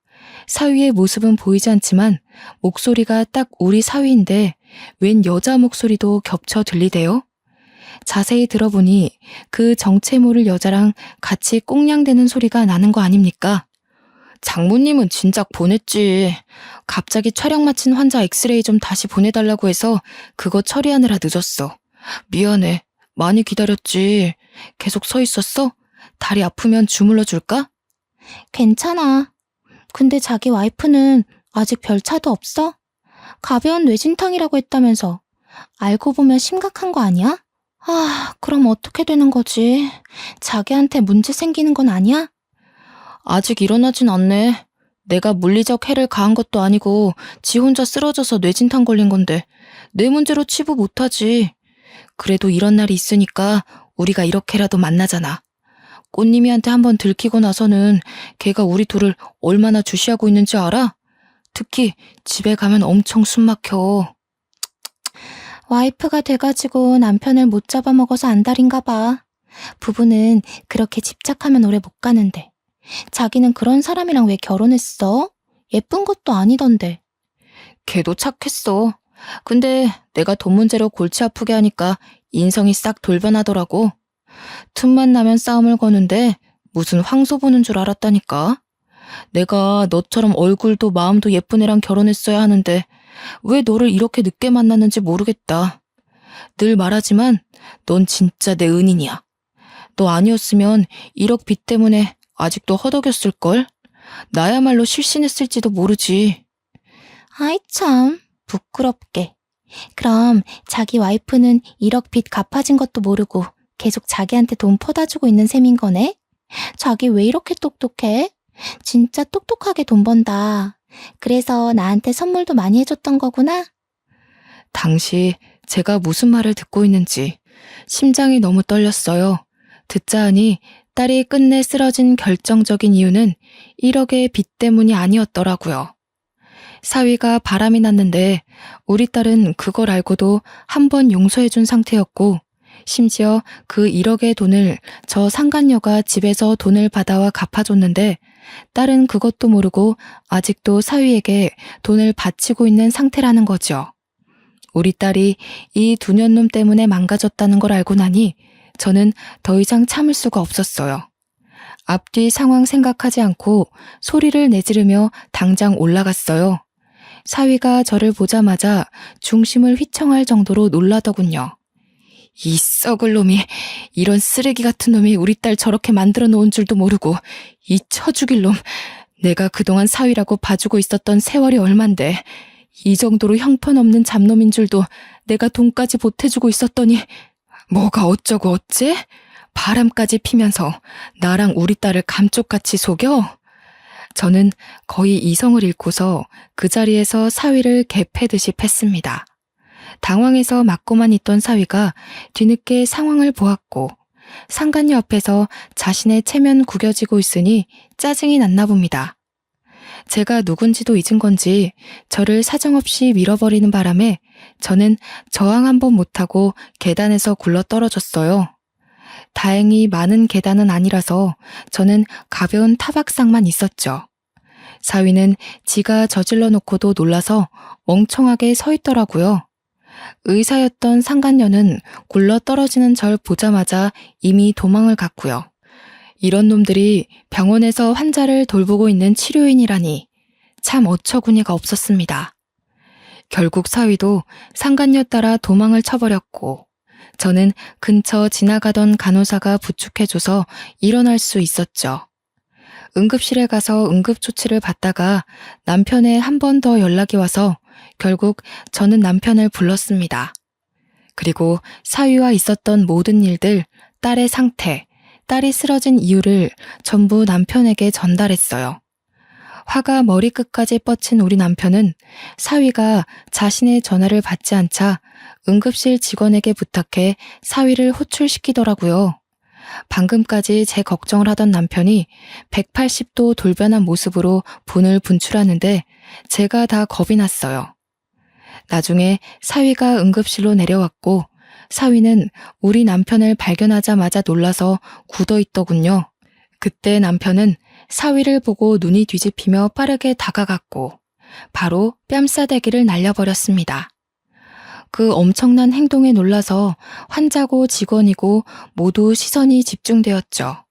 사위의 모습은 보이지 않지만 목소리가 딱 우리 사위인데 웬 여자 목소리도 겹쳐 들리대요? 자세히 들어보니 그 정체 모를 여자랑 같이 꽁냥대는 소리가 나는 거 아닙니까? 장모님은 진작 보냈지. 갑자기 촬영 마친 환자 엑스레이 좀 다시 보내달라고 해서 그거 처리하느라 늦었어. 미안해. 많이 기다렸지. 계속 서 있었어? 다리 아프면 주물러 줄까? 괜찮아. 근데 자기 와이프는 아직 별 차도 없어? 가벼운 뇌진탕이라고 했다면서. 알고 보면 심각한 거 아니야? 아, 그럼 어떻게 되는 거지? 자기한테 문제 생기는 건 아니야? 아직 일어나진 않네. 내가 물리적 해를 가한 것도 아니고 지 혼자 쓰러져서 뇌진탕 걸린 건데 내 문제로 치부 못하지. 그래도 이런 날이 있으니까 우리가 이렇게라도 만나잖아. 꽃님이한테 한번 들키고 나서는 걔가 우리 둘을 얼마나 주시하고 있는지 알아? 특히 집에 가면 엄청 숨 막혀. 와이프가 돼가지고 남편을 못 잡아먹어서 안달인가 봐. 부부는 그렇게 집착하면 오래 못 가는데. 자기는 그런 사람이랑 왜 결혼했어? 예쁜 것도 아니던데. 걔도 착했어. 근데 내가 돈 문제로 골치 아프게 하니까 인성이 싹 돌변하더라고. 틈만 나면 싸움을 거는데 무슨 황소 보는 줄 알았다니까. 내가 너처럼 얼굴도 마음도 예쁜 애랑 결혼했어야 하는데 왜 너를 이렇게 늦게 만났는지 모르겠다. 늘 말하지만 넌 진짜 내 은인이야. 너 아니었으면 1억 빚 때문에 아직도 허덕였을걸? 나야말로 실신했을지도 모르지. 아이 참, 부끄럽게. 그럼 자기 와이프는 1억 빚 갚아진 것도 모르고 계속 자기한테 돈 퍼다 주고 있는 셈인 거네? 자기 왜 이렇게 똑똑해? 진짜 똑똑하게 돈 번다. 그래서 나한테 선물도 많이 해줬던 거구나? 당시 제가 무슨 말을 듣고 있는지 심장이 너무 떨렸어요. 듣자 하니 딸이 끝내 쓰러진 결정적인 이유는 1억의 빚 때문이 아니었더라고요. 사위가 바람이 났는데 우리 딸은 그걸 알고도 한 번 용서해준 상태였고 심지어 그 1억의 돈을 저 상간녀가 집에서 돈을 받아와 갚아줬는데 딸은 그것도 모르고 아직도 사위에게 돈을 바치고 있는 상태라는 거죠. 우리 딸이 이 두 년놈 때문에 망가졌다는 걸 알고 나니 저는 더 이상 참을 수가 없었어요. 앞뒤 상황 생각하지 않고 소리를 내지르며 당장 올라갔어요. 사위가 저를 보자마자 중심을 휘청할 정도로 놀라더군요. 이 썩을 놈이, 이런 쓰레기 같은 놈이 우리 딸 저렇게 만들어 놓은 줄도 모르고, 이 처죽일 놈, 내가 그동안 사위라고 봐주고 있었던 세월이 얼만데 이 정도로 형편없는 잡놈인 줄도 내가 돈까지 보태주고 있었더니 뭐가 어쩌고 어째? 바람까지 피면서 나랑 우리 딸을 감쪽같이 속여? 저는 거의 이성을 잃고서 그 자리에서 사위를 개패듯이 팼습니다. 당황해서 맞고만 있던 사위가 뒤늦게 상황을 보았고 상간녀 앞에서 자신의 체면 구겨지고 있으니 짜증이 났나 봅니다. 제가 누군지도 잊은 건지 저를 사정없이 밀어버리는 바람에 저는 저항 한번 못하고 계단에서 굴러 떨어졌어요. 다행히 많은 계단은 아니라서 저는 가벼운 타박상만 있었죠. 사위는 지가 저질러 놓고도 놀라서 멍청하게 서 있더라고요. 의사였던 상간녀는 굴러 떨어지는 절 보자마자 이미 도망을 갔고요. 이런 놈들이 병원에서 환자를 돌보고 있는 치료인이라니 참 어처구니가 없었습니다. 결국 사위도 상간녀 따라 도망을 쳐버렸고 저는 근처 지나가던 간호사가 부축해줘서 일어날 수 있었죠. 응급실에 가서 응급조치를 받다가 남편의 한 번 더 연락이 와서 결국 저는 남편을 불렀습니다. 그리고 사위와 있었던 모든 일들, 딸의 상태, 딸이 쓰러진 이유를 전부 남편에게 전달했어요. 화가 머리끝까지 뻗친 우리 남편은 사위가 자신의 전화를 받지 않자 응급실 직원에게 부탁해 사위를 호출시키더라고요. 방금까지 제 걱정을 하던 남편이 180도 돌변한 모습으로 분을 분출하는데 제가 다 겁이 났어요. 나중에 사위가 응급실로 내려왔고 사위는 우리 남편을 발견하자마자 놀라서 굳어있더군요. 그때 남편은 사위를 보고 눈이 뒤집히며 빠르게 다가갔고 바로 뺨싸대기를 날려버렸습니다. 그 엄청난 행동에 놀라서 환자고 직원이고 모두 시선이 집중되었죠.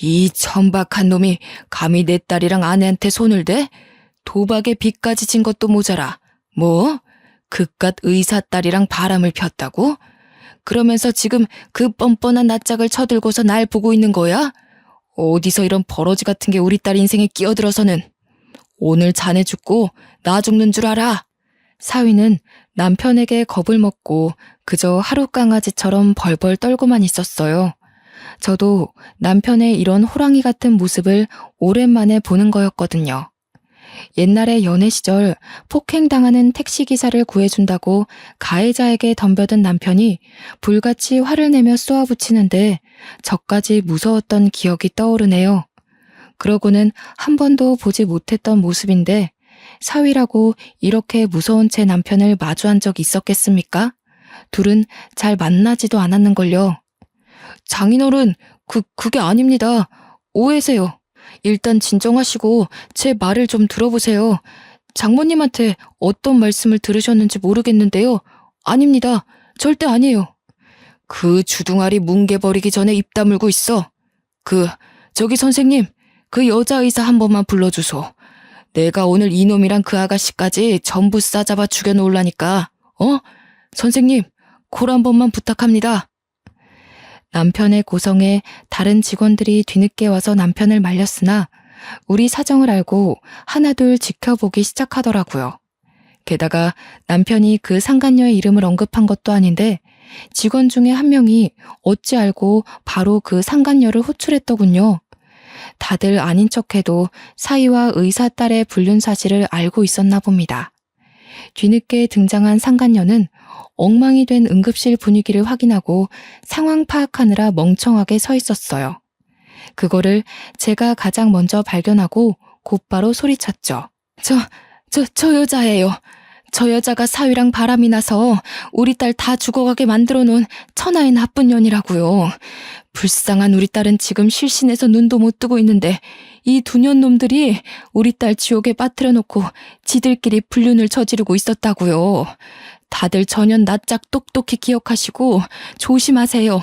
이 천박한 놈이 감히 내 딸이랑 아내한테 손을 대? 도박에 빚까지 진 것도 모자라. 뭐? 그깟 의사 딸이랑 바람을 폈다고? 그러면서 지금 그 뻔뻔한 낯짝을 쳐들고서 날 보고 있는 거야? 어디서 이런 버러지 같은 게 우리 딸 인생에 끼어들어서는. 오늘 자네 죽고 나 죽는 줄 알아. 사위는 남편에게 겁을 먹고 그저 하루 강아지처럼 벌벌 떨고만 있었어요. 저도 남편의 이런 호랑이 같은 모습을 오랜만에 보는 거였거든요. 옛날에 연애 시절 폭행당하는 택시기사를 구해준다고 가해자에게 덤벼든 남편이 불같이 화를 내며 쏘아붙이는데 저까지 무서웠던 기억이 떠오르네요. 그러고는 한 번도 보지 못했던 모습인데 사위라고 이렇게 무서운 제 남편을 마주한 적 있었겠습니까? 둘은 잘 만나지도 않았는걸요. 장인어른, 그게 아닙니다. 오해세요. 일단 진정하시고 제 말을 좀 들어보세요. 장모님한테 어떤 말씀을 들으셨는지 모르겠는데요. 아닙니다. 절대 아니에요. 그 주둥아리 뭉개버리기 전에 입 다물고 있어. 저기 선생님, 그 여자 의사 한 번만 불러주소. 내가 오늘 이놈이랑 그 아가씨까지 전부 싸잡아 죽여놓으려니까. 선생님, 콜 한 번만 부탁합니다. 남편의 고성에 다른 직원들이 뒤늦게 와서 남편을 말렸으나 우리 사정을 알고 하나둘 지켜보기 시작하더라고요. 게다가 남편이 그 상간녀의 이름을 언급한 것도 아닌데 직원 중에 한 명이 어찌 알고 바로 그 상간녀를 호출했더군요. 다들 아닌 척해도 사위와 의사 딸의 불륜 사실을 알고 있었나 봅니다. 뒤늦게 등장한 상간녀는 엉망이 된 응급실 분위기를 확인하고 상황 파악하느라 멍청하게 서 있었어요. 그거를 제가 가장 먼저 발견하고 곧바로 소리쳤죠. 저 여자예요. 저 여자가 사위랑 바람이 나서 우리 딸 다 죽어가게 만들어 놓은 천하의 나쁜 년이라고요. 불쌍한 우리 딸은 지금 실신해서 눈도 못 뜨고 있는데 이 두 년 놈들이 우리 딸 지옥에 빠뜨려 놓고 지들끼리 불륜을 저지르고 있었다고요. 다들 전연 낯짝 똑똑히 기억하시고 조심하세요.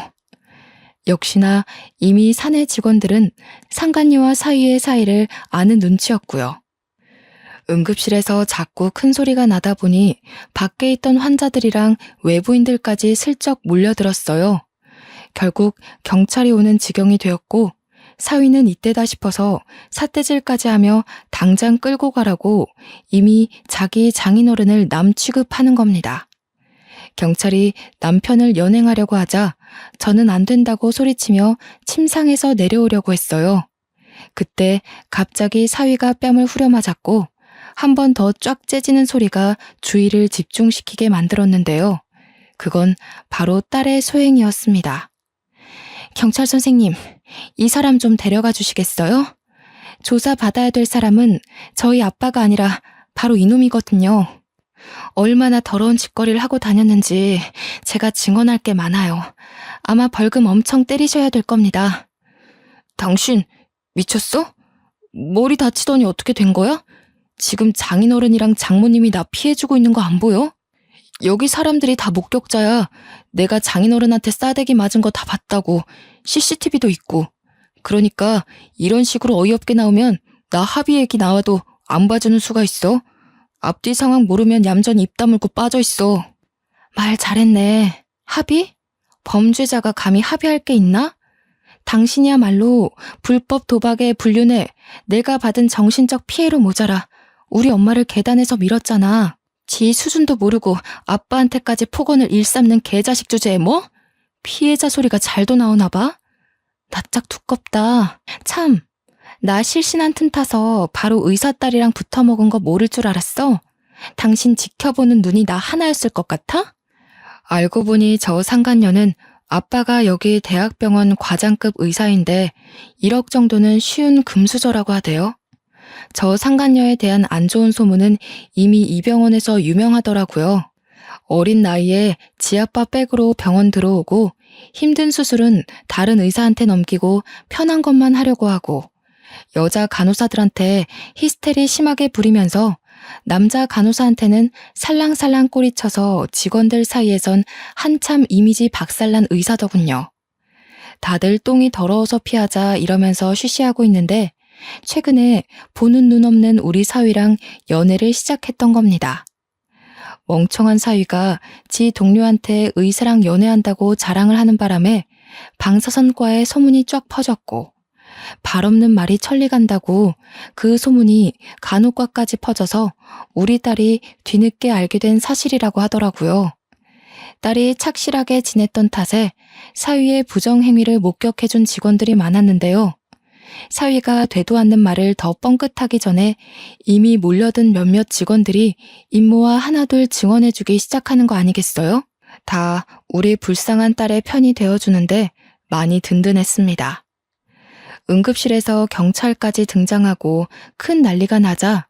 역시나 이미 사내 직원들은 상간녀와 사위의 사이를 아는 눈치였고요. 응급실에서 자꾸 큰 소리가 나다 보니 밖에 있던 환자들이랑 외부인들까지 슬쩍 몰려들었어요. 결국 경찰이 오는 지경이 되었고 사위는 이때다 싶어서 삿대질까지 하며 당장 끌고 가라고 이미 자기 장인어른을 남 취급하는 겁니다. 경찰이 남편을 연행하려고 하자 저는 안 된다고 소리치며 침상에서 내려오려고 했어요. 그때 갑자기 사위가 뺨을 후려맞았고 한 번 더 쫙 째지는 소리가 주의를 집중시키게 만들었는데요. 그건 바로 딸의 소행이었습니다. 경찰 선생님, 이 사람 좀 데려가 주시겠어요? 조사받아야 될 사람은 저희 아빠가 아니라 바로 이놈이거든요. 얼마나 더러운 짓거리를 하고 다녔는지 제가 증언할 게 많아요. 아마 벌금 엄청 때리셔야 될 겁니다. 당신 미쳤어? 머리 다치더니 어떻게 된 거야? 지금 장인어른이랑 장모님이 나 피해주고 있는 거 안 보여? 여기 사람들이 다 목격자야. 내가 장인어른한테 싸대기 맞은 거 다 봤다고. CCTV도 있고. 그러니까 이런 식으로 어이없게 나오면 나 합의 얘기 나와도 안 봐주는 수가 있어. 앞뒤 상황 모르면 얌전히 입 다물고 빠져있어. 말 잘했네. 합의? 범죄자가 감히 합의할 게 있나? 당신이야말로 불법 도박에 불륜해 내가 받은 정신적 피해로 모자라 우리 엄마를 계단에서 밀었잖아. 지 수준도 모르고 아빠한테까지 폭언을 일삼는 개자식 주제에 뭐? 피해자 소리가 잘도 나오나 봐? 낯짝 두껍다. 참, 나 실신한 틈 타서 바로 의사 딸이랑 붙어먹은 거 모를 줄 알았어? 당신 지켜보는 눈이 나 하나였을 것 같아? 알고 보니 저 상간녀는 아빠가 여기 대학병원 과장급 의사인데 1억 정도는 쉬운 금수저라고 하대요. 저 상간녀에 대한 안 좋은 소문은 이미 이 병원에서 유명하더라고요. 어린 나이에 지아빠 백으로 병원 들어오고 힘든 수술은 다른 의사한테 넘기고 편한 것만 하려고 하고 여자 간호사들한테 히스테리 심하게 부리면서 남자 간호사한테는 살랑살랑 꼬리쳐서 직원들 사이에선 한참 이미지 박살난 의사더군요. 다들 똥이 더러워서 피하자 이러면서 쉬쉬하고 있는데 최근에 보는 눈 없는 우리 사위랑 연애를 시작했던 겁니다. 멍청한 사위가 지 동료한테 의사랑 연애한다고 자랑을 하는 바람에 방사선과의 소문이 쫙 퍼졌고 발 없는 말이 천리 간다고 그 소문이 간호과까지 퍼져서 우리 딸이 뒤늦게 알게 된 사실이라고 하더라고요. 딸이 착실하게 지냈던 탓에 사위의 부정행위를 목격해준 직원들이 많았는데요. 사위가 되도 않는 말을 더 뻥끗하기 전에 이미 몰려든 몇몇 직원들이 임모와 하나둘 증언해주기 시작하는 거 아니겠어요? 다 우리 불쌍한 딸의 편이 되어주는데 많이 든든했습니다. 응급실에서 경찰까지 등장하고 큰 난리가 나자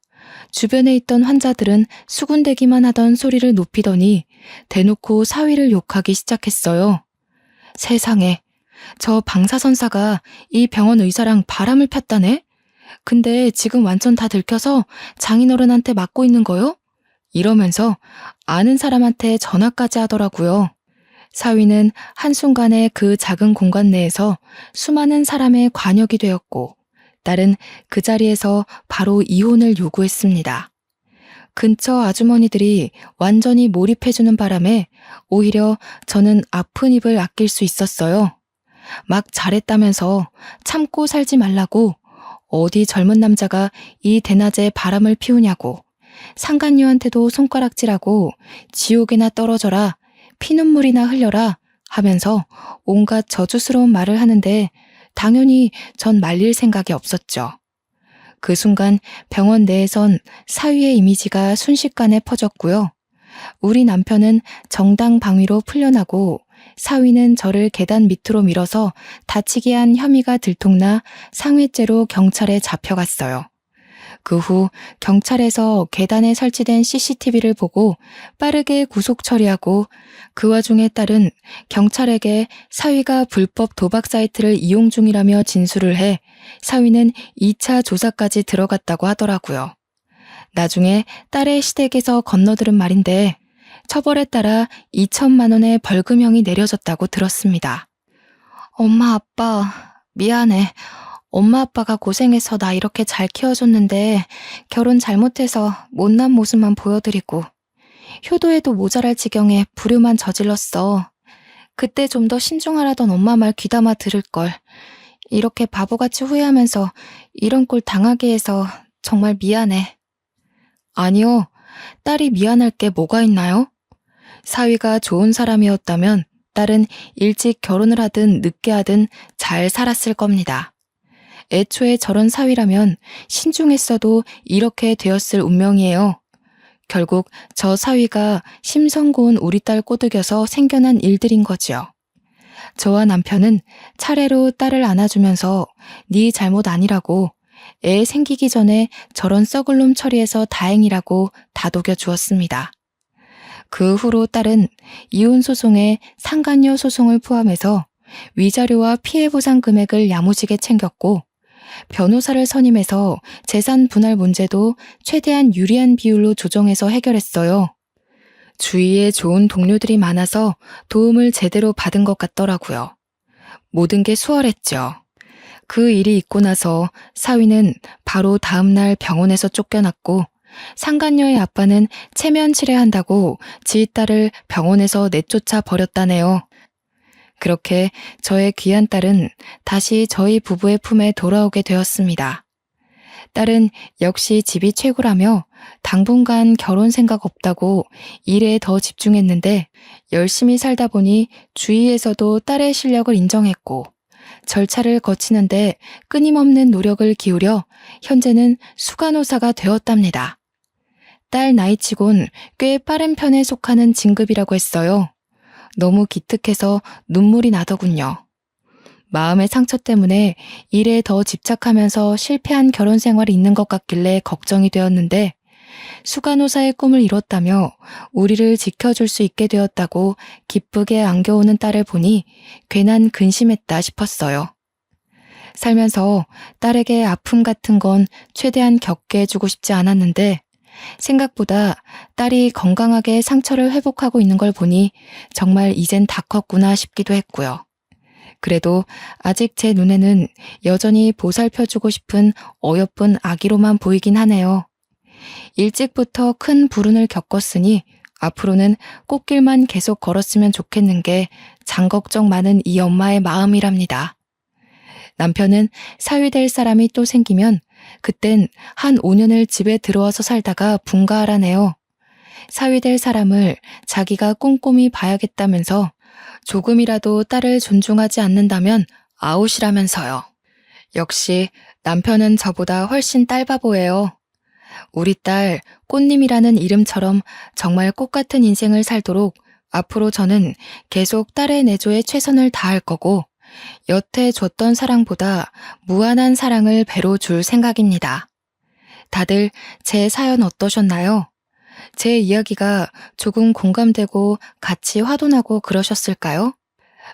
주변에 있던 환자들은 수군대기만 하던 소리를 높이더니 대놓고 사위를 욕하기 시작했어요. 세상에, 저 방사선사가 이 병원 의사랑 바람을 폈다네? 근데 지금 완전 다 들켜서 장인어른한테 맞고 있는 거요? 이러면서 아는 사람한테 전화까지 하더라고요. 사위는 한순간에 그 작은 공간 내에서 수많은 사람의 관역이 되었고 딸은 그 자리에서 바로 이혼을 요구했습니다. 근처 아주머니들이 완전히 몰입해주는 바람에 오히려 저는 아픈 입을 아낄 수 있었어요. 막 잘했다면서 참고 살지 말라고 어디 젊은 남자가 이 대낮에 바람을 피우냐고 상간녀한테도 손가락질하고 지옥에나 떨어져라, 피눈물이나 흘려라 하면서 온갖 저주스러운 말을 하는데 당연히 전 말릴 생각이 없었죠. 그 순간 병원 내에선 사위의 이미지가 순식간에 퍼졌고요. 우리 남편은 정당 방위로 풀려나고 사위는 저를 계단 밑으로 밀어서 다치게 한 혐의가 들통나 상해죄로 경찰에 잡혀갔어요. 그 후 경찰에서 계단에 설치된 CCTV를 보고 빠르게 구속 처리하고 그 와중에 딸은 경찰에게 사위가 불법 도박 사이트를 이용 중이라며 진술을 해 사위는 2차 조사까지 들어갔다고 하더라고요. 나중에 딸의 시댁에서 건너들은 말인데 처벌에 따라 2천만 원의 벌금형이 내려졌다고 들었습니다. 엄마, 아빠, 미안해. 엄마 아빠가 고생해서 나 이렇게 잘 키워줬는데 결혼 잘못해서 못난 모습만 보여드리고 효도에도 모자랄 지경에 불효만 저질렀어. 그때 좀 더 신중하라던 엄마 말 귀담아 들을걸. 이렇게 바보같이 후회하면서 이런 꼴 당하게 해서 정말 미안해. 아니요. 딸이 미안할 게 뭐가 있나요? 사위가 좋은 사람이었다면 딸은 일찍 결혼을 하든 늦게 하든 잘 살았을 겁니다. 애초에 저런 사위라면 신중했어도 이렇게 되었을 운명이에요. 결국 저 사위가 심성 고운 우리 딸 꼬드겨서 생겨난 일들인 거지요. 저와 남편은 차례로 딸을 안아주면서 네 잘못 아니라고 애 생기기 전에 저런 썩을 놈 처리해서 다행이라고 다독여 주었습니다. 그 후로 딸은 이혼 소송에 상간녀 소송을 포함해서 위자료와 피해 보상 금액을 야무지게 챙겼고 변호사를 선임해서 재산 분할 문제도 최대한 유리한 비율로 조정해서 해결했어요. 주위에 좋은 동료들이 많아서 도움을 제대로 받은 것 같더라고요. 모든 게 수월했죠. 그 일이 있고 나서 사위는 바로 다음날 병원에서 쫓겨났고 상간녀의 아빠는 체면 치레한다고 지 딸을 병원에서 내쫓아 버렸다네요. 그렇게 저의 귀한 딸은 다시 저희 부부의 품에 돌아오게 되었습니다. 딸은 역시 집이 최고라며 당분간 결혼 생각 없다고 일에 더 집중했는데 열심히 살다 보니 주위에서도 딸의 실력을 인정했고 절차를 거치는데 끊임없는 노력을 기울여 현재는 수간호사가 되었답니다. 딸 나이치곤 꽤 빠른 편에 속하는 진급이라고 했어요. 너무 기특해서 눈물이 나더군요. 마음의 상처 때문에 일에 더 집착하면서 실패한 결혼 생활이 있는 것 같길래 걱정이 되었는데 수간호사의 꿈을 이뤘다며 우리를 지켜줄 수 있게 되었다고 기쁘게 안겨오는 딸을 보니 괜한 근심했다 싶었어요. 살면서 딸에게 아픔 같은 건 최대한 겪게 해주고 싶지 않았는데 생각보다 딸이 건강하게 상처를 회복하고 있는 걸 보니 정말 이젠 다 컸구나 싶기도 했고요. 그래도 아직 제 눈에는 여전히 보살펴주고 싶은 어여쁜 아기로만 보이긴 하네요. 일찍부터 큰 불운을 겪었으니 앞으로는 꽃길만 계속 걸었으면 좋겠는 게 장걱정 많은 이 엄마의 마음이랍니다. 남편은 사위 될 사람이 또 생기면 그땐 한 5년을 집에 들어와서 살다가 분가하라네요. 사위 될 사람을 자기가 꼼꼼히 봐야겠다면서 조금이라도 딸을 존중하지 않는다면 아웃이라면서요. 역시 남편은 저보다 훨씬 딸바보예요. 우리 딸 꽃님이라는 이름처럼 정말 꽃같은 인생을 살도록 앞으로 저는 계속 딸의 내조에 최선을 다할 거고 여태 줬던 사랑보다 무한한 사랑을 배로 줄 생각입니다. 다들 제 사연 어떠셨나요? 제 이야기가 조금 공감되고 같이 화도 나고 그러셨을까요?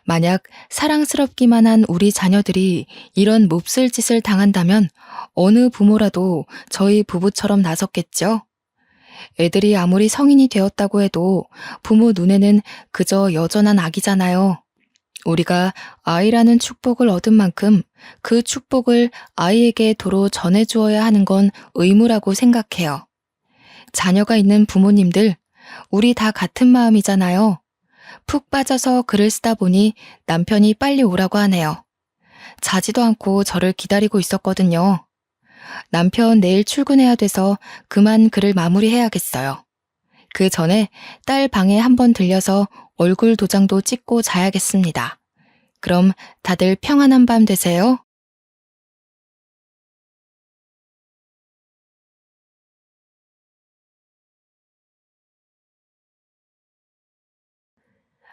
만약 사랑스럽기만 한 우리 자녀들이 이런 몹쓸 짓을 당한다면 어느 부모라도 저희 부부처럼 나섰겠죠? 애들이 아무리 성인이 되었다고 해도 부모 눈에는 그저 여전한 아기잖아요. 우리가 아이라는 축복을 얻은 만큼 그 축복을 아이에게 도로 전해주어야 하는 건 의무라고 생각해요. 자녀가 있는 부모님들, 우리 다 같은 마음이잖아요. 푹 빠져서 글을 쓰다 보니 남편이 빨리 오라고 하네요. 자지도 않고 저를 기다리고 있었거든요. 남편 내일 출근해야 돼서 그만 글을 마무리해야겠어요. 그 전에 딸 방에 한번 들려서 얼굴 도장도 찍고 자야겠습니다. 그럼 다들 평안한 밤 되세요.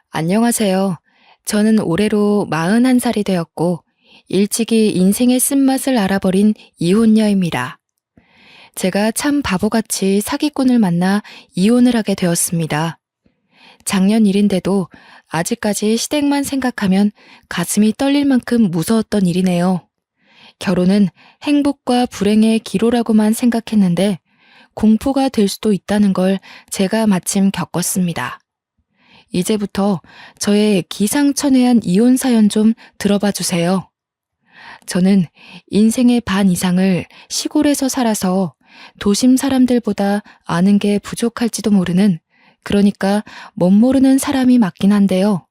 안녕하세요. 저는 올해로 41살이 되었고, 일찍이 인생의 쓴맛을 알아버린 이혼녀입니다. 제가 참 바보같이 사기꾼을 만나 이혼을 하게 되었습니다. 작년 일인데도 아직까지 시댁만 생각하면 가슴이 떨릴 만큼 무서웠던 일이네요. 결혼은 행복과 불행의 기로라고만 생각했는데 공포가 될 수도 있다는 걸 제가 마침 겪었습니다. 이제부터 저의 기상천외한 이혼 사연 좀 들어봐 주세요. 저는 인생의 반 이상을 시골에서 살아서 도심 사람들보다 아는 게 부족할지도 모르는, 그러니까 멋모르는 사람이 맞긴 한데요.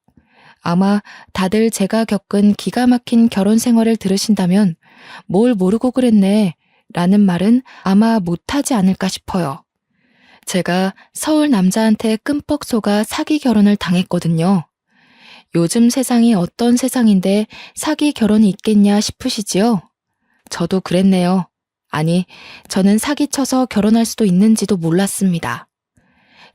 아마 다들 제가 겪은 기가 막힌 결혼 생활을 들으신다면 뭘 모르고 그랬네 라는 말은 아마 못하지 않을까 싶어요. 제가 서울 남자한테 끔뻑 속아 사기 결혼을 당했거든요. 요즘 세상이 어떤 세상인데 사기 결혼이 있겠냐 싶으시지요? 저도 그랬네요. 아니, 저는 사기쳐서 결혼할 수도 있는지도 몰랐습니다.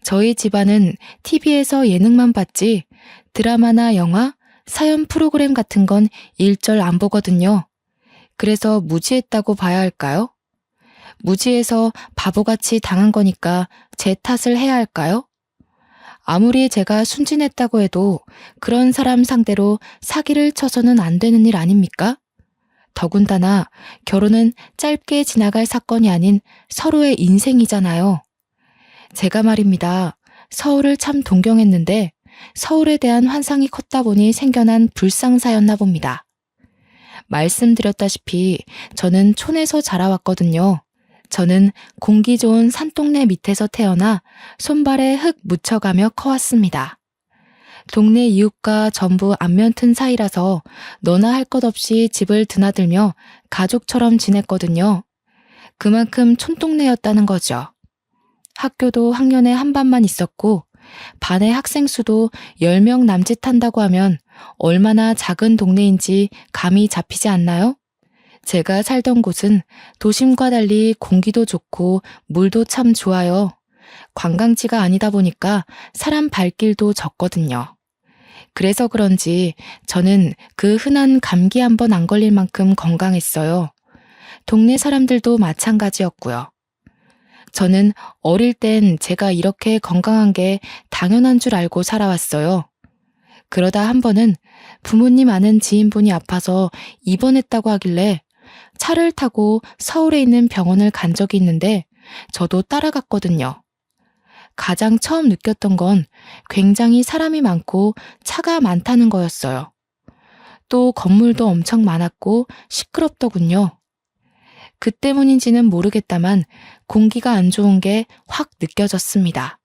저희 집안은 TV에서 예능만 봤지 드라마나 영화, 사연 프로그램 같은 건 일절 안 보거든요. 그래서 무지했다고 봐야 할까요? 무지해서 바보같이 당한 거니까 제 탓을 해야 할까요? 아무리 제가 순진했다고 해도 그런 사람 상대로 사기를 쳐서는 안 되는 일 아닙니까? 더군다나 결혼은 짧게 지나갈 사건이 아닌 서로의 인생이잖아요. 제가 말입니다. 서울을 참 동경했는데 서울에 대한 환상이 컸다 보니 생겨난 불상사였나 봅니다. 말씀드렸다시피 저는 촌에서 자라왔거든요. 저는 공기 좋은 산동네 밑에서 태어나 손발에 흙 묻혀가며 커왔습니다. 동네 이웃과 전부 안면 튼 사이라서 너나 할 것 없이 집을 드나들며 가족처럼 지냈거든요. 그만큼 촌동네였다는 거죠. 학교도 학년에 한 반만 있었고 반의 학생 수도 10명 남짓한다고 하면 얼마나 작은 동네인지 감이 잡히지 않나요? 제가 살던 곳은 도심과 달리 공기도 좋고 물도 참 좋아요. 관광지가 아니다 보니까 사람 발길도 적거든요. 그래서 그런지 저는 그 흔한 감기 한 번 안 걸릴 만큼 건강했어요. 동네 사람들도 마찬가지였고요. 저는 어릴 땐 제가 이렇게 건강한 게 당연한 줄 알고 살아왔어요. 그러다 한 번은 부모님 아는 지인분이 아파서 입원했다고 하길래 차를 타고 서울에 있는 병원을 간 적이 있는데 저도 따라갔거든요. 가장 처음 느꼈던 건 굉장히 사람이 많고 차가 많다는 거였어요. 또 건물도 엄청 많았고 시끄럽더군요. 그 때문인지는 모르겠다만 공기가 안 좋은 게 확 느껴졌습니다.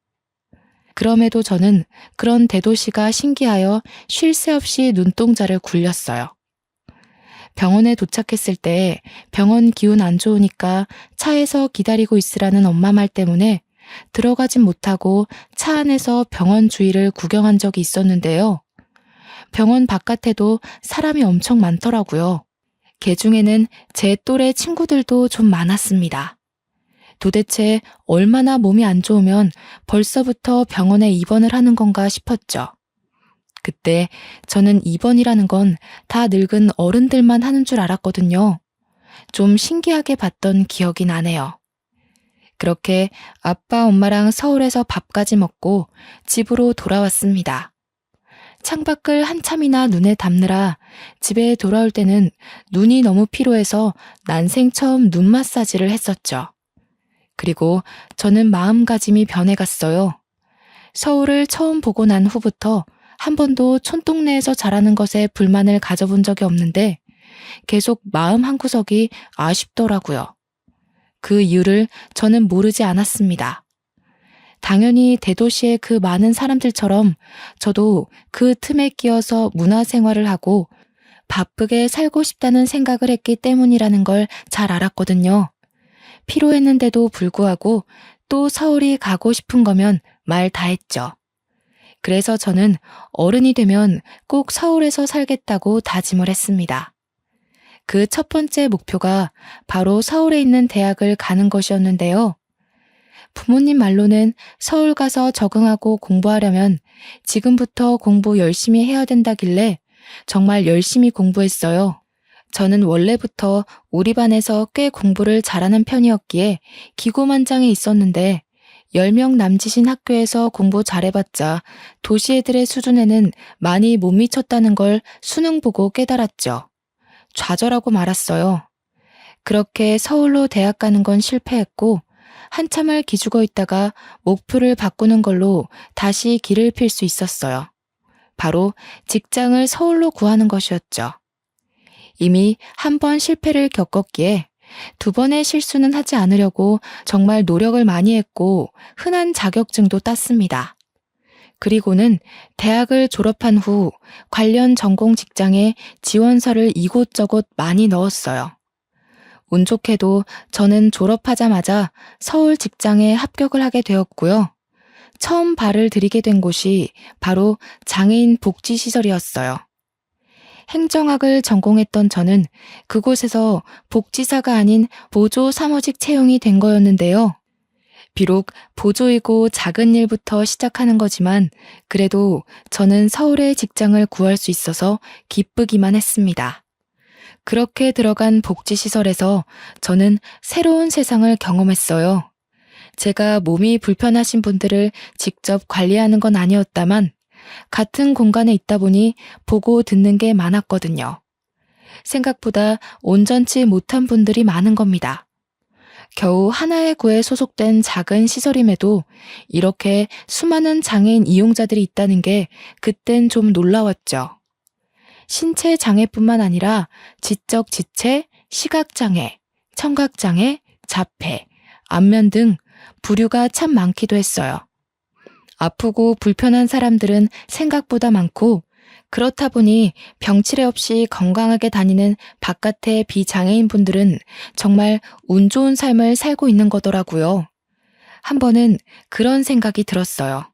그럼에도 저는 그런 대도시가 신기하여 쉴 새 없이 눈동자를 굴렸어요. 병원에 도착했을 때 병원 기운 안 좋으니까 차에서 기다리고 있으라는 엄마 말 때문에 들어가진 못하고 차 안에서 병원 주위를 구경한 적이 있었는데요. 병원 바깥에도 사람이 엄청 많더라고요. 개 중에는 제 또래 친구들도 좀 많았습니다. 도대체 얼마나 몸이 안 좋으면 벌써부터 병원에 입원을 하는 건가 싶었죠. 그때 저는 입원이라는 건 다 늙은 어른들만 하는 줄 알았거든요. 좀 신기하게 봤던 기억이 나네요. 그렇게 아빠, 엄마랑 서울에서 밥까지 먹고 집으로 돌아왔습니다. 창밖을 한참이나 눈에 담느라 집에 돌아올 때는 눈이 너무 피로해서 난생 처음 눈 마사지를 했었죠. 그리고 저는 마음가짐이 변해갔어요. 서울을 처음 보고 난 후부터 한 번도 촌동네에서 자라는 것에 불만을 가져본 적이 없는데 계속 마음 한구석이 아쉽더라고요. 그 이유를 저는 모르지 않았습니다. 당연히 대도시의 그 많은 사람들처럼 저도 그 틈에 끼어서 문화생활을 하고 바쁘게 살고 싶다는 생각을 했기 때문이라는 걸 잘 알았거든요. 피로했는데도 불구하고 또 서울이 가고 싶은 거면 말 다 했죠. 그래서 저는 어른이 되면 꼭 서울에서 살겠다고 다짐을 했습니다. 그 첫 번째 목표가 바로 서울에 있는 대학을 가는 것이었는데요. 부모님 말로는 서울 가서 적응하고 공부하려면 지금부터 공부 열심히 해야 된다길래 정말 열심히 공부했어요. 저는 원래부터 우리 반에서 꽤 공부를 잘하는 편이었기에 기고만장해 있었는데 10명 남짓인 학교에서 공부 잘해봤자 도시 애들의 수준에는 많이 못 미쳤다는 걸 수능 보고 깨달았죠. 좌절하고 말았어요. 그렇게 서울로 대학 가는 건 실패했고 한참을 기죽어 있다가 목표를 바꾸는 걸로 다시 길을 필 수 있었어요. 바로 직장을 서울로 구하는 것이었죠. 이미 한 번 실패를 겪었기에 두 번의 실수는 하지 않으려고 정말 노력을 많이 했고 흔한 자격증도 땄습니다. 그리고는 대학을 졸업한 후 관련 전공 직장에 지원서를 이곳저곳 많이 넣었어요. 운 좋게도 저는 졸업하자마자 서울 직장에 합격을 하게 되었고요. 처음 발을 들이게 된 곳이 바로 장애인 복지시설이었어요. 행정학을 전공했던 저는 그곳에서 복지사가 아닌 보조 사무직 채용이 된 거였는데요. 비록 보조이고 작은 일부터 시작하는 거지만 그래도 저는 서울에 직장을 구할 수 있어서 기쁘기만 했습니다. 그렇게 들어간 복지시설에서 저는 새로운 세상을 경험했어요. 제가 몸이 불편하신 분들을 직접 관리하는 건 아니었다만 같은 공간에 있다 보니 보고 듣는 게 많았거든요. 생각보다 온전치 못한 분들이 많은 겁니다. 겨우 하나의 구에 소속된 작은 시설임에도 이렇게 수많은 장애인 이용자들이 있다는 게 그땐 좀 놀라웠죠. 신체 장애뿐만 아니라 지적 지체, 시각장애, 청각장애, 자폐, 안면 등 부류가 참 많기도 했어요. 아프고 불편한 사람들은 생각보다 많고 그렇다 보니 병치레 없이 건강하게 다니는 바깥의 비장애인 분들은 정말 운 좋은 삶을 살고 있는 거더라고요. 한 번은 그런 생각이 들었어요.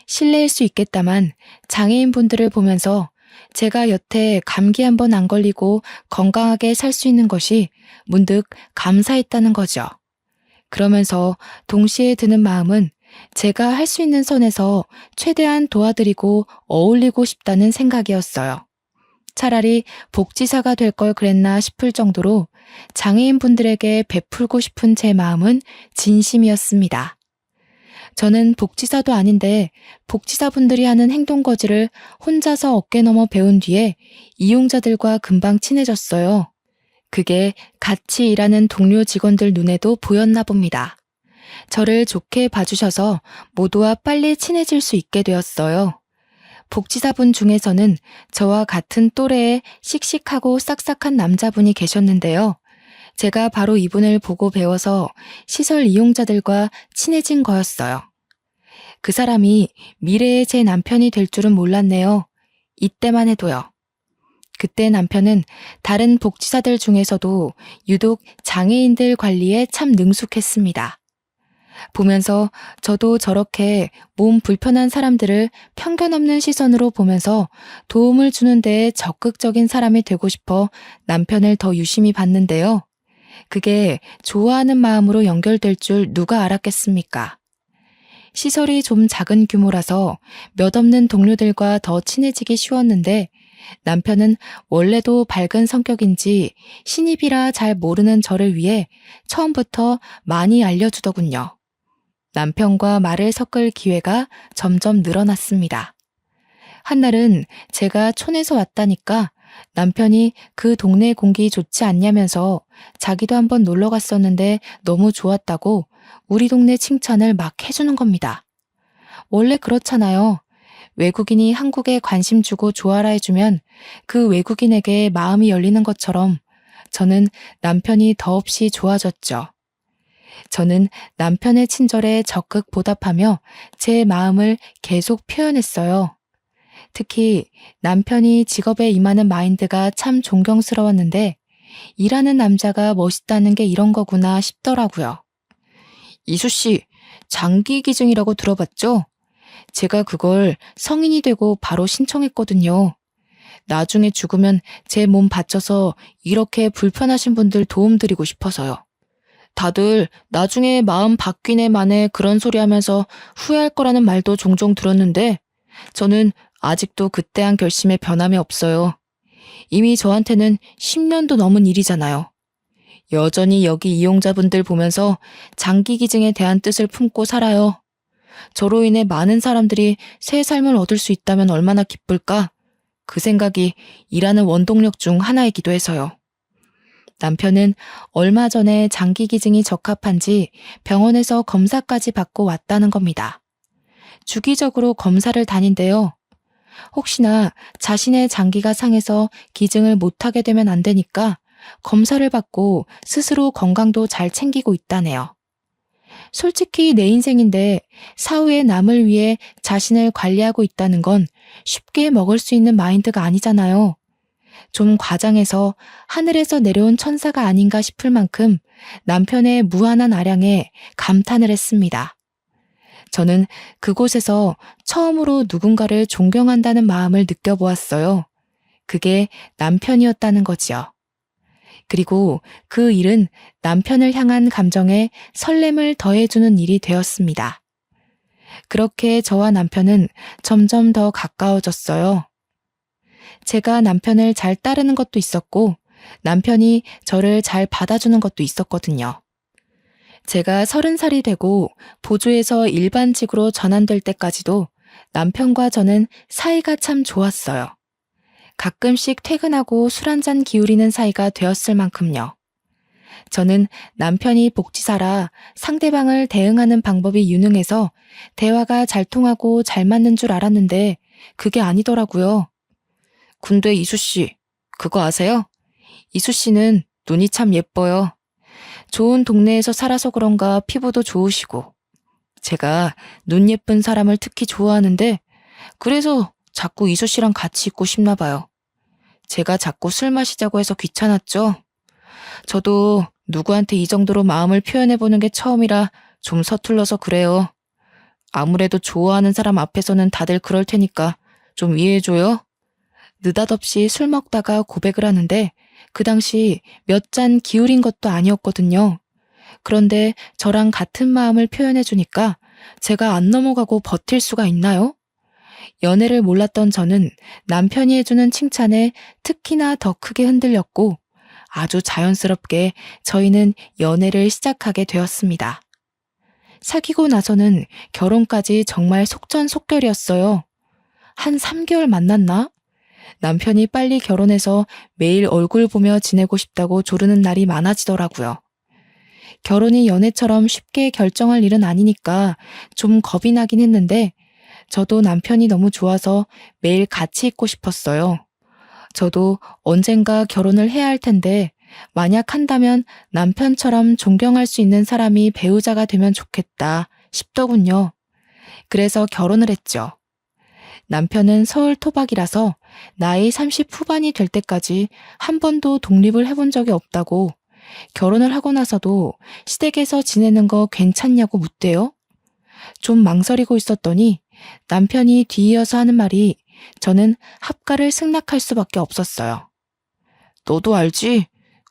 실례일 수 있겠다만 장애인 분들을 보면서 제가 여태 감기 한 번 안 걸리고 건강하게 살 수 있는 것이 문득 감사했다는 거죠. 그러면서 동시에 드는 마음은 제가 할 수 있는 선에서 최대한 도와드리고 어울리고 싶다는 생각이었어요. 차라리 복지사가 될 걸 그랬나 싶을 정도로 장애인분들에게 베풀고 싶은 제 마음은 진심이었습니다. 저는 복지사도 아닌데 복지사분들이 하는 행동거지를 혼자서 어깨 넘어 배운 뒤에 이용자들과 금방 친해졌어요. 그게 같이 일하는 동료 직원들 눈에도 보였나 봅니다. 저를 좋게 봐주셔서 모두와 빨리 친해질 수 있게 되었어요. 복지사분 중에서는 저와 같은 또래의 씩씩하고 싹싹한 남자분이 계셨는데요. 제가 바로 이분을 보고 배워서 시설 이용자들과 친해진 거였어요. 그 사람이 미래의 제 남편이 될 줄은 몰랐네요. 이때만 해도요. 그때 남편은 다른 복지사들 중에서도 유독 장애인들 관리에 참 능숙했습니다. 보면서 저도 저렇게 몸 불편한 사람들을 편견 없는 시선으로 보면서 도움을 주는 데에 적극적인 사람이 되고 싶어 남편을 더 유심히 봤는데요. 그게 좋아하는 마음으로 연결될 줄 누가 알았겠습니까? 시설이 좀 작은 규모라서 몇 없는 동료들과 더 친해지기 쉬웠는데 남편은 원래도 밝은 성격인지 신입이라 잘 모르는 저를 위해 처음부터 많이 알려주더군요. 남편과 말을 섞을 기회가 점점 늘어났습니다. 한날은 제가 촌에서 왔다니까 남편이 그 동네 공기 좋지 않냐면서 자기도 한번 놀러 갔었는데 너무 좋았다고 우리 동네 칭찬을 막 해주는 겁니다. 원래 그렇잖아요. 외국인이 한국에 관심 주고 좋아라 해주면 그 외국인에게 마음이 열리는 것처럼 저는 남편이 더없이 좋아졌죠. 저는 남편의 친절에 적극 보답하며 제 마음을 계속 표현했어요. 특히 남편이 직업에 임하는 마인드가 참 존경스러웠는데 일하는 남자가 멋있다는 게 이런 거구나 싶더라고요. 이수 씨, 장기기증이라고 들어봤죠? 제가 그걸 성인이 되고 바로 신청했거든요. 나중에 죽으면 제 몸 바쳐서 이렇게 불편하신 분들 도움드리고 싶어서요. 다들 나중에 마음 바뀌네 마네 그런 소리 하면서 후회할 거라는 말도 종종 들었는데 저는 아직도 그때 한 결심에 변함이 없어요. 이미 저한테는 10년도 넘은 일이잖아요. 여전히 여기 이용자분들 보면서 장기기증에 대한 뜻을 품고 살아요. 저로 인해 많은 사람들이 새 삶을 얻을 수 있다면 얼마나 기쁠까? 그 생각이 일하는 원동력 중 하나이기도 해서요. 남편은 얼마 전에 장기기증이 적합한지 병원에서 검사까지 받고 왔다는 겁니다. 주기적으로 검사를 다닌대요. 혹시나 자신의 장기가 상해서 기증을 못하게 되면 안 되니까 검사를 받고 스스로 건강도 잘 챙기고 있다네요. 솔직히 내 인생인데 사후에 남을 위해 자신을 관리하고 있다는 건 쉽게 먹을 수 있는 마인드가 아니잖아요. 좀 과장해서 하늘에서 내려온 천사가 아닌가 싶을 만큼 남편의 무한한 아량에 감탄을 했습니다. 저는 그곳에서 처음으로 누군가를 존경한다는 마음을 느껴보았어요. 그게 남편이었다는 거지요. 그리고 그 일은 남편을 향한 감정에 설렘을 더해주는 일이 되었습니다. 그렇게 저와 남편은 점점 더 가까워졌어요. 제가 남편을 잘 따르는 것도 있었고 남편이 저를 잘 받아주는 것도 있었거든요. 제가 30살이 되고 보조에서 일반직으로 전환될 때까지도 남편과 저는 사이가 참 좋았어요. 가끔씩 퇴근하고 술 한잔 기울이는 사이가 되었을 만큼요. 저는 남편이 복지사라 상대방을 대응하는 방법이 유능해서 대화가 잘 통하고 잘 맞는 줄 알았는데 그게 아니더라고요. 근데 이수 씨, 그거 아세요? 이수 씨는 눈이 참 예뻐요. 좋은 동네에서 살아서 그런가 피부도 좋으시고. 제가 눈 예쁜 사람을 특히 좋아하는데 그래서 자꾸 이수 씨랑 같이 있고 싶나 봐요. 제가 자꾸 술 마시자고 해서 귀찮았죠. 저도 누구한테 이 정도로 마음을 표현해보는 게 처음이라 좀 서툴러서 그래요. 아무래도 좋아하는 사람 앞에서는 다들 그럴 테니까 좀 이해해줘요. 느닷없이 술 먹다가 고백을 하는데 그 당시 몇 잔 기울인 것도 아니었거든요. 그런데 저랑 같은 마음을 표현해주니까 제가 안 넘어가고 버틸 수가 있나요? 연애를 몰랐던 저는 남편이 해주는 칭찬에 특히나 더 크게 흔들렸고 아주 자연스럽게 저희는 연애를 시작하게 되었습니다. 사귀고 나서는 결혼까지 정말 속전속결이었어요. 한 3개월 만났나? 남편이 빨리 결혼해서 매일 얼굴 보며 지내고 싶다고 조르는 날이 많아지더라고요. 결혼이 연애처럼 쉽게 결정할 일은 아니니까 좀 겁이 나긴 했는데 저도 남편이 너무 좋아서 매일 같이 있고 싶었어요. 저도 언젠가 결혼을 해야 할 텐데 만약 한다면 남편처럼 존경할 수 있는 사람이 배우자가 되면 좋겠다 싶더군요. 그래서 결혼을 했죠. 남편은 서울 토박이라서 나이 30 후반이 될 때까지 한 번도 독립을 해본 적이 없다고 결혼을 하고 나서도 시댁에서 지내는 거 괜찮냐고 묻대요. 좀 망설이고 있었더니 남편이 뒤이어서 하는 말이 저는 합가를 승낙할 수밖에 없었어요. 너도 알지?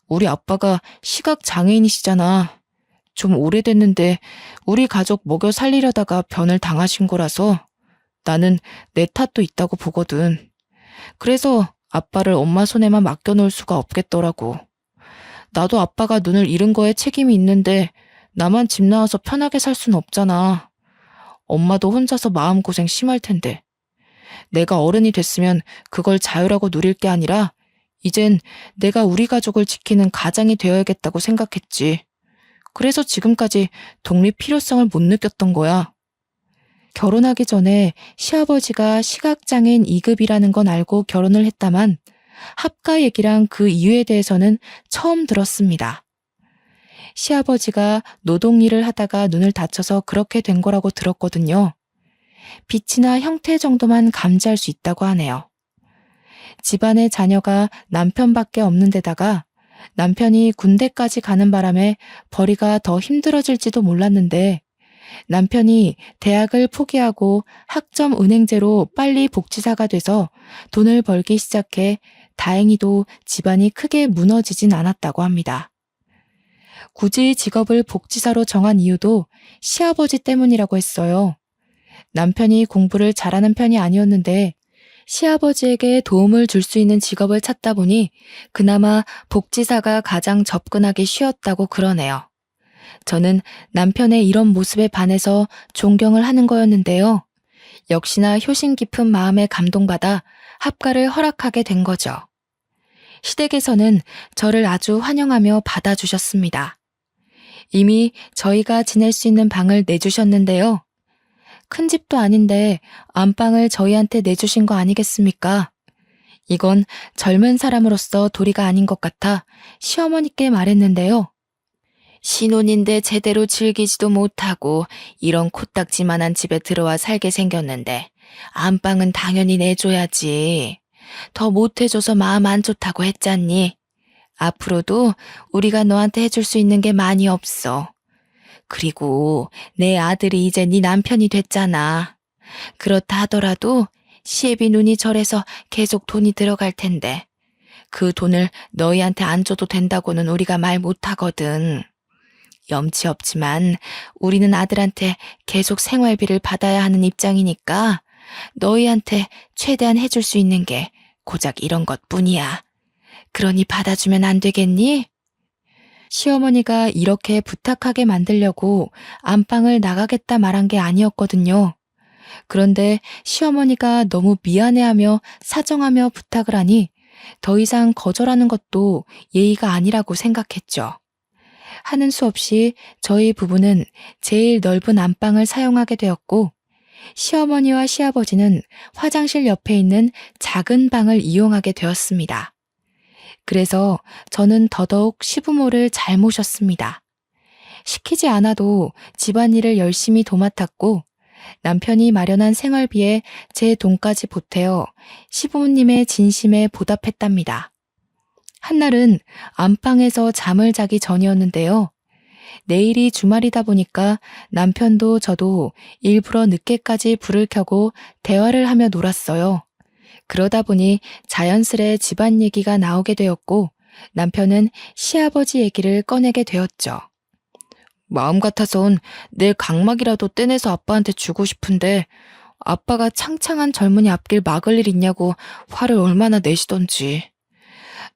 우리 아빠가 시각장애인이시잖아. 좀 오래됐는데 우리 가족 먹여 살리려다가 변을 당하신 거라서 나는 내 탓도 있다고 보거든. 그래서 아빠를 엄마 손에만 맡겨놓을 수가 없겠더라고. 나도 아빠가 눈을 잃은 거에 책임이 있는데 나만 집 나와서 편하게 살 수는 없잖아. 엄마도 혼자서 마음고생 심할 텐데. 내가 어른이 됐으면 그걸 자유라고 누릴 게 아니라 이젠 내가 우리 가족을 지키는 가장이 되어야겠다고 생각했지. 그래서 지금까지 독립 필요성을 못 느꼈던 거야. 결혼하기 전에 시아버지가 시각장애인 2급이라는 건 알고 결혼을 했다만 합가 얘기랑 그 이유에 대해서는 처음 들었습니다. 시아버지가 노동일을 하다가 눈을 다쳐서 그렇게 된 거라고 들었거든요. 빛이나 형태 정도만 감지할 수 있다고 하네요. 집안에 자녀가 남편밖에 없는 데다가 남편이 군대까지 가는 바람에 벌이가 더 힘들어질지도 몰랐는데 남편이 대학을 포기하고 학점 은행제로 빨리 복지사가 돼서 돈을 벌기 시작해 다행히도 집안이 크게 무너지진 않았다고 합니다. 굳이 직업을 복지사로 정한 이유도 시아버지 때문이라고 했어요. 남편이 공부를 잘하는 편이 아니었는데 시아버지에게 도움을 줄 수 있는 직업을 찾다 보니 그나마 복지사가 가장 접근하기 쉬웠다고 그러네요. 저는 남편의 이런 모습에 반해서 존경을 하는 거였는데요. 역시나 효심 깊은 마음에 감동받아 합가를 허락하게 된 거죠. 시댁에서는 저를 아주 환영하며 받아주셨습니다. 이미 저희가 지낼 수 있는 방을 내주셨는데요. 큰 집도 아닌데 안방을 저희한테 내주신 거 아니겠습니까? 이건 젊은 사람으로서 도리가 아닌 것 같아 시어머니께 말했는데요. 신혼인데 제대로 즐기지도 못하고 이런 코딱지만한 집에 들어와 살게 생겼는데 안방은 당연히 내줘야지. 더 못해줘서 마음 안 좋다고 했잖니. 앞으로도 우리가 너한테 해줄 수 있는 게 많이 없어. 그리고 내 아들이 이제 네 남편이 됐잖아. 그렇다 하더라도 시애비 눈이 절해서 계속 돈이 들어갈 텐데 그 돈을 너희한테 안 줘도 된다고는 우리가 말 못하거든. 염치 없지만 우리는 아들한테 계속 생활비를 받아야 하는 입장이니까 너희한테 최대한 해줄 수 있는 게 고작 이런 것뿐이야. 그러니 받아주면 안 되겠니? 시어머니가 이렇게 부탁하게 만들려고 안방을 나가겠다 말한 게 아니었거든요. 그런데 시어머니가 너무 미안해하며 사정하며 부탁을 하니 더 이상 거절하는 것도 예의가 아니라고 생각했죠. 하는 수 없이 저희 부부는 제일 넓은 안방을 사용하게 되었고 시어머니와 시아버지는 화장실 옆에 있는 작은 방을 이용하게 되었습니다. 그래서 저는 더더욱 시부모를 잘 모셨습니다. 시키지 않아도 집안일을 열심히 도맡았고 남편이 마련한 생활비에 제 돈까지 보태어 시부모님의 진심에 보답했답니다. 한날은 안방에서 잠을 자기 전이었는데요. 내일이 주말이다 보니까 남편도 저도 일부러 늦게까지 불을 켜고 대화를 하며 놀았어요. 그러다 보니 자연스레 집안 얘기가 나오게 되었고 남편은 시아버지 얘기를 꺼내게 되었죠. 마음 같아선 내 각막이라도 떼내서 아빠한테 주고 싶은데 아빠가 창창한 젊은이 앞길 막을 일 있냐고 화를 얼마나 내시던지.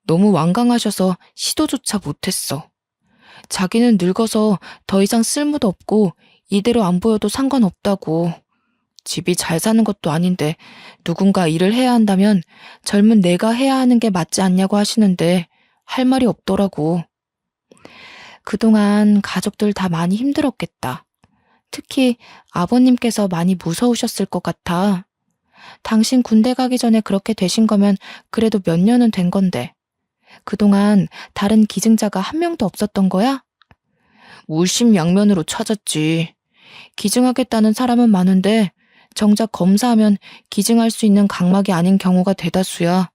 너무 완강하셔서 시도조차 못했어. 자기는 늙어서 더 이상 쓸모도 없고 이대로 안 보여도 상관없다고. 집이 잘 사는 것도 아닌데 누군가 일을 해야 한다면 젊은 내가 해야 하는 게 맞지 않냐고 하시는데 할 말이 없더라고. 그동안 가족들 다 많이 힘들었겠다. 특히 아버님께서 많이 무서우셨을 것 같아. 당신 군대 가기 전에 그렇게 되신 거면 그래도 몇 년은 된 건데. 그동안 다른 기증자가 한 명도 없었던 거야? 물심양면으로 찾았지. 기증하겠다는 사람은 많은데 정작 검사하면 기증할 수 있는 각막이 아닌 경우가 대다수야.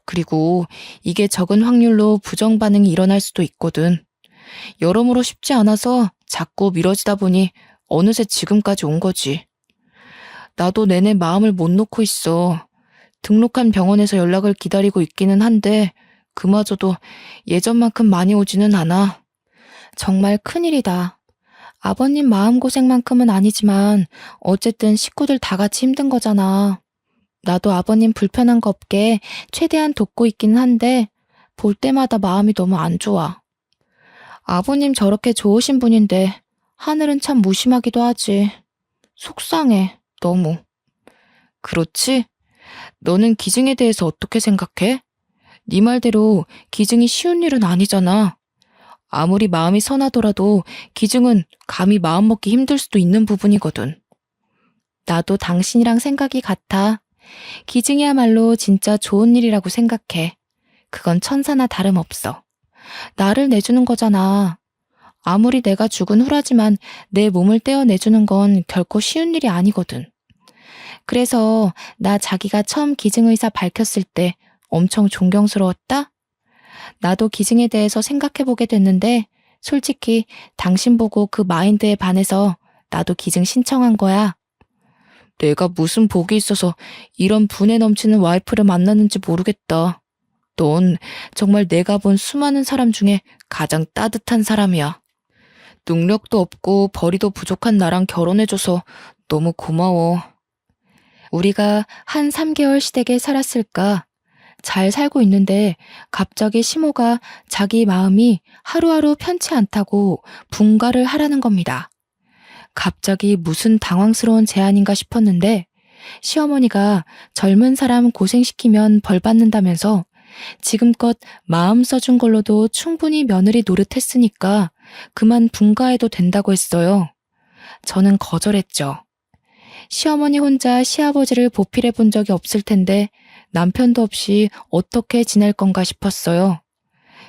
그리고 이게 적은 확률로 부정 반응이 일어날 수도 있거든. 여러모로 쉽지 않아서 자꾸 미뤄지다 보니 어느새 지금까지 온 거지. 나도 내내 마음을 못 놓고 있어. 등록한 병원에서 연락을 기다리고 있기는 한데 그마저도 예전만큼 많이 오지는 않아. 정말 큰일이다. 아버님 마음고생만큼은 아니지만 어쨌든 식구들 다 같이 힘든 거잖아. 나도 아버님 불편한 거 없게 최대한 돕고 있기는 한데 볼 때마다 마음이 너무 안 좋아. 아버님 저렇게 좋으신 분인데 하늘은 참 무심하기도 하지. 속상해, 너무. 그렇지? 너는 기증에 대해서 어떻게 생각해? 네 말대로 기증이 쉬운 일은 아니잖아. 아무리 마음이 선하더라도 기증은 감히 마음먹기 힘들 수도 있는 부분이거든. 나도 당신이랑 생각이 같아. 기증이야말로 진짜 좋은 일이라고 생각해. 그건 천사나 다름없어. 나를 내주는 거잖아. 아무리 내가 죽은 후라지만 내 몸을 떼어내주는 건 결코 쉬운 일이 아니거든. 그래서 나 자기가 처음 기증의사 밝혔을 때 엄청 존경스러웠다? 나도 기증에 대해서 생각해보게 됐는데 솔직히 당신 보고 그 마인드에 반해서 나도 기증 신청한 거야. 내가 무슨 복이 있어서 이런 분에 넘치는 와이프를 만났는지 모르겠다. 넌 정말 내가 본 수많은 사람 중에 가장 따뜻한 사람이야. 능력도 없고 벌이도 부족한 나랑 결혼해줘서 너무 고마워. 우리가 한 3개월 시댁에 살았을까? 잘 살고 있는데 갑자기 시모가 자기 마음이 하루하루 편치 않다고 분가를 하라는 겁니다. 갑자기 무슨 당황스러운 제안인가 싶었는데 시어머니가 젊은 사람 고생시키면 벌 받는다면서 지금껏 마음 써준 걸로도 충분히 며느리 노릇했으니까 그만 분가해도 된다고 했어요. 저는 거절했죠. 시어머니 혼자 시아버지를 보필해 본 적이 없을 텐데 남편도 없이 어떻게 지낼 건가 싶었어요.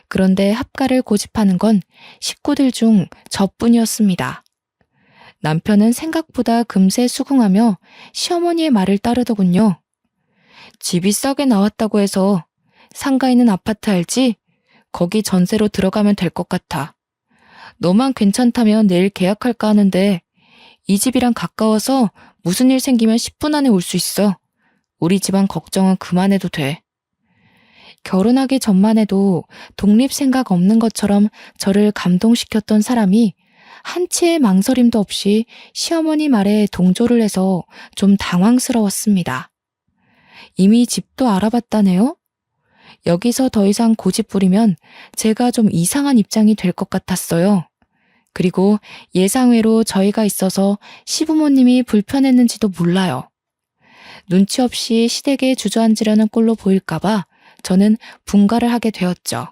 그런데 합가를 고집하는 건 식구들 중 저뿐이었습니다. 남편은 생각보다 금세 수긍하며 시어머니의 말을 따르더군요. 집이 싸게 나왔다고 해서 상가 있는 아파트 알지? 거기 전세로 들어가면 될 것 같아. 너만 괜찮다면 내일 계약할까 하는데 이 집이랑 가까워서 무슨 일 생기면 10분 안에 올 수 있어. 우리 집안 걱정은 그만해도 돼. 결혼하기 전만 해도 독립 생각 없는 것처럼 저를 감동시켰던 사람이 한치의 망설임도 없이 시어머니 말에 동조를 해서 좀 당황스러웠습니다. 이미 집도 알아봤다네요? 여기서 더 이상 고집 부리면 제가 좀 이상한 입장이 될 것 같았어요. 그리고 예상외로 저희가 있어서 시부모님이 불편했는지도 몰라요. 눈치 없이 시댁에 주저앉으려는 꼴로 보일까봐 저는 분가를 하게 되었죠.